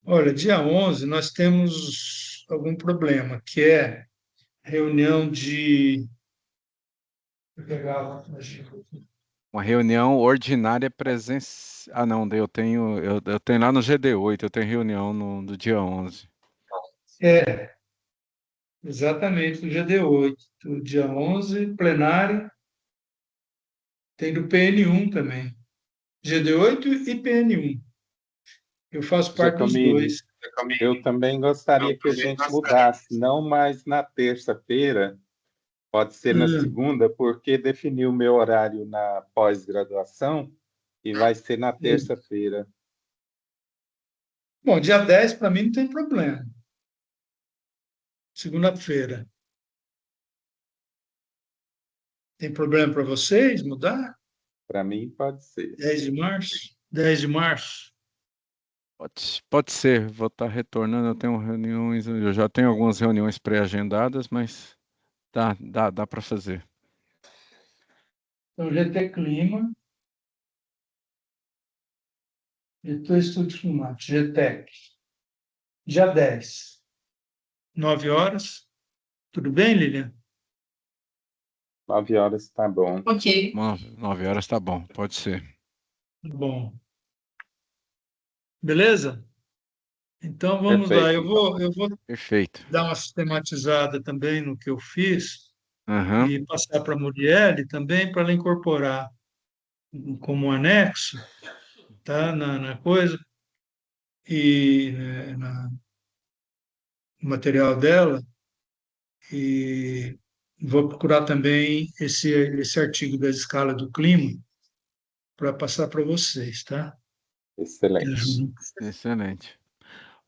Olha, dia 11 nós temos algum problema, que é reunião de... Vou pegar lá na agenda aqui. Uma reunião ordinária presencial. Ah, não, eu tenho lá no GD8, eu tenho reunião no dia 11. É, exatamente, no GD8. O dia 11, plenário, tem do PN1 também. GD8 e PN1. Eu faço parte dos dois. Eu também gostaria que a gente mudasse, não mais na terça-feira, pode ser na segunda, porque defini o meu horário na pós-graduação e vai ser na terça-feira. Bom, dia 10 para mim não tem problema. Segunda-feira. Tem problema para vocês mudar? Para mim, pode ser. 10 de março? 10 de março. Pode ser, vou estar retornando, eu já tenho algumas reuniões pré-agendadas, mas dá para fazer. Então, GT Clima, GT Estúdios Climáticos, GTEC. Dia 10, 9 horas. Tudo bem, Lilian? 9 horas está bom. Ok. 9 horas está bom, pode ser. Bom. Beleza? Então, vamos Perfeito. lá. Eu vou Perfeito. dar uma sistematizada também no que eu fiz Aham. e passar para a Murielle também, para ela incorporar como anexo, tá, na coisa, e no material dela, e vou procurar também esse artigo da escala do clima para passar para vocês, tá? Excelente. Excelente.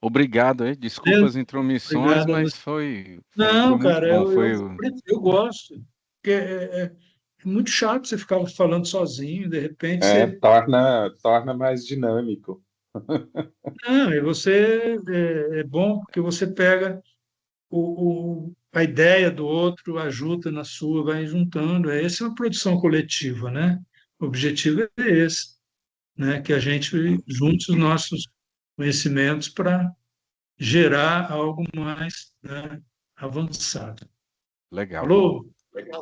Obrigado aí, desculpa as intromissões, Obrigado a mas você. foi Não, muito cara, bom. eu gosto, porque é muito chato você ficar falando sozinho, de repente Torna mais dinâmico. Não, e você é bom porque você pega a ideia do outro, ajuda na sua, vai juntando. Essa é uma produção coletiva, né? O objetivo é esse, né? Que a gente junte os nossos conhecimentos para gerar algo mais, né, avançado. Legal. Falou?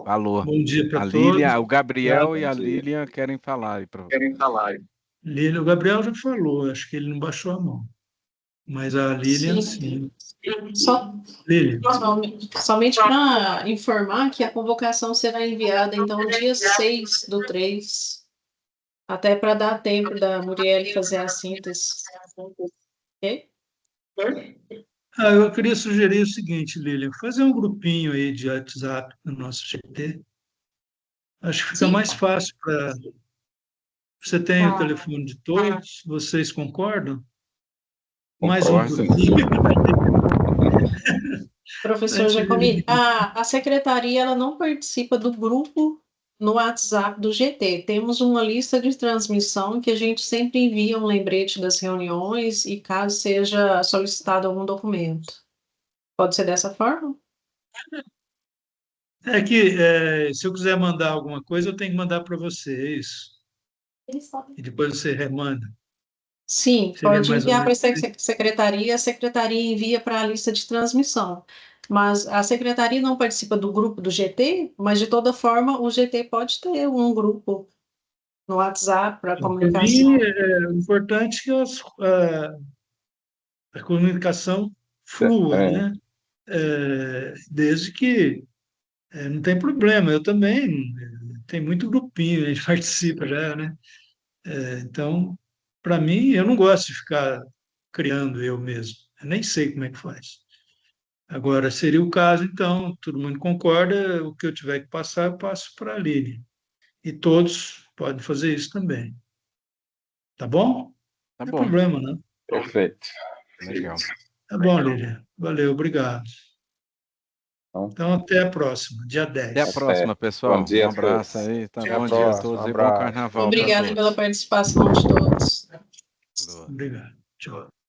Falou. Bom dia A para Lília, todos. o Gabriel Obrigado. e a Lília querem falar aí para você. Lília, o Gabriel já falou, acho que ele não baixou a mão. Mas a Lilian, sim. Lilian. Somente para informar que a convocação será enviada, então, dia 6/3, até para dar tempo da Murielle fazer a síntese. Ok? Eu queria sugerir o seguinte, Lilian, fazer um grupinho aí de WhatsApp no nosso GT. Acho que fica Sim. mais fácil para... Você tem o telefone de todos, vocês concordam? Mais um Concordo. grupinho. Professor Giacomin, a secretaria ela não participa do grupo no WhatsApp do GT. Temos uma lista de transmissão que a gente sempre envia um lembrete das reuniões e caso seja solicitado algum documento. Pode ser dessa forma? É que se eu quiser mandar alguma coisa, eu tenho que mandar para vocês. E depois você remanda. Sim, Seria pode mais ou enviar para menos a secretaria envia para a lista de transmissão. Mas a secretaria não participa do grupo do GT, mas de toda forma o GT pode ter um grupo no WhatsApp para Para comunicação. mim, é importante que a comunicação flua, né? Desde que não tem problema. Eu também, tem muito grupinho, a gente participa já, né? Então, para mim, eu não gosto de ficar criando eu mesmo. Eu nem sei como é que faz. Agora, seria o caso, então, todo mundo concorda, o que eu tiver que passar, eu passo para a Lili. E todos podem fazer isso também. Tá bom? Tá Não tem bom. problema, não. Perfeito. Legal. Tá bom, Lili. Valeu, obrigado. Então, até a próxima, dia 10. Até a próxima, pessoal. Bom dia Um abraço a todos. aí. Tá? Até a Bom dia a próxima, todos um e bom abraço. carnaval para Obrigada todos. pela participação de todos. Obrigado. Tchau.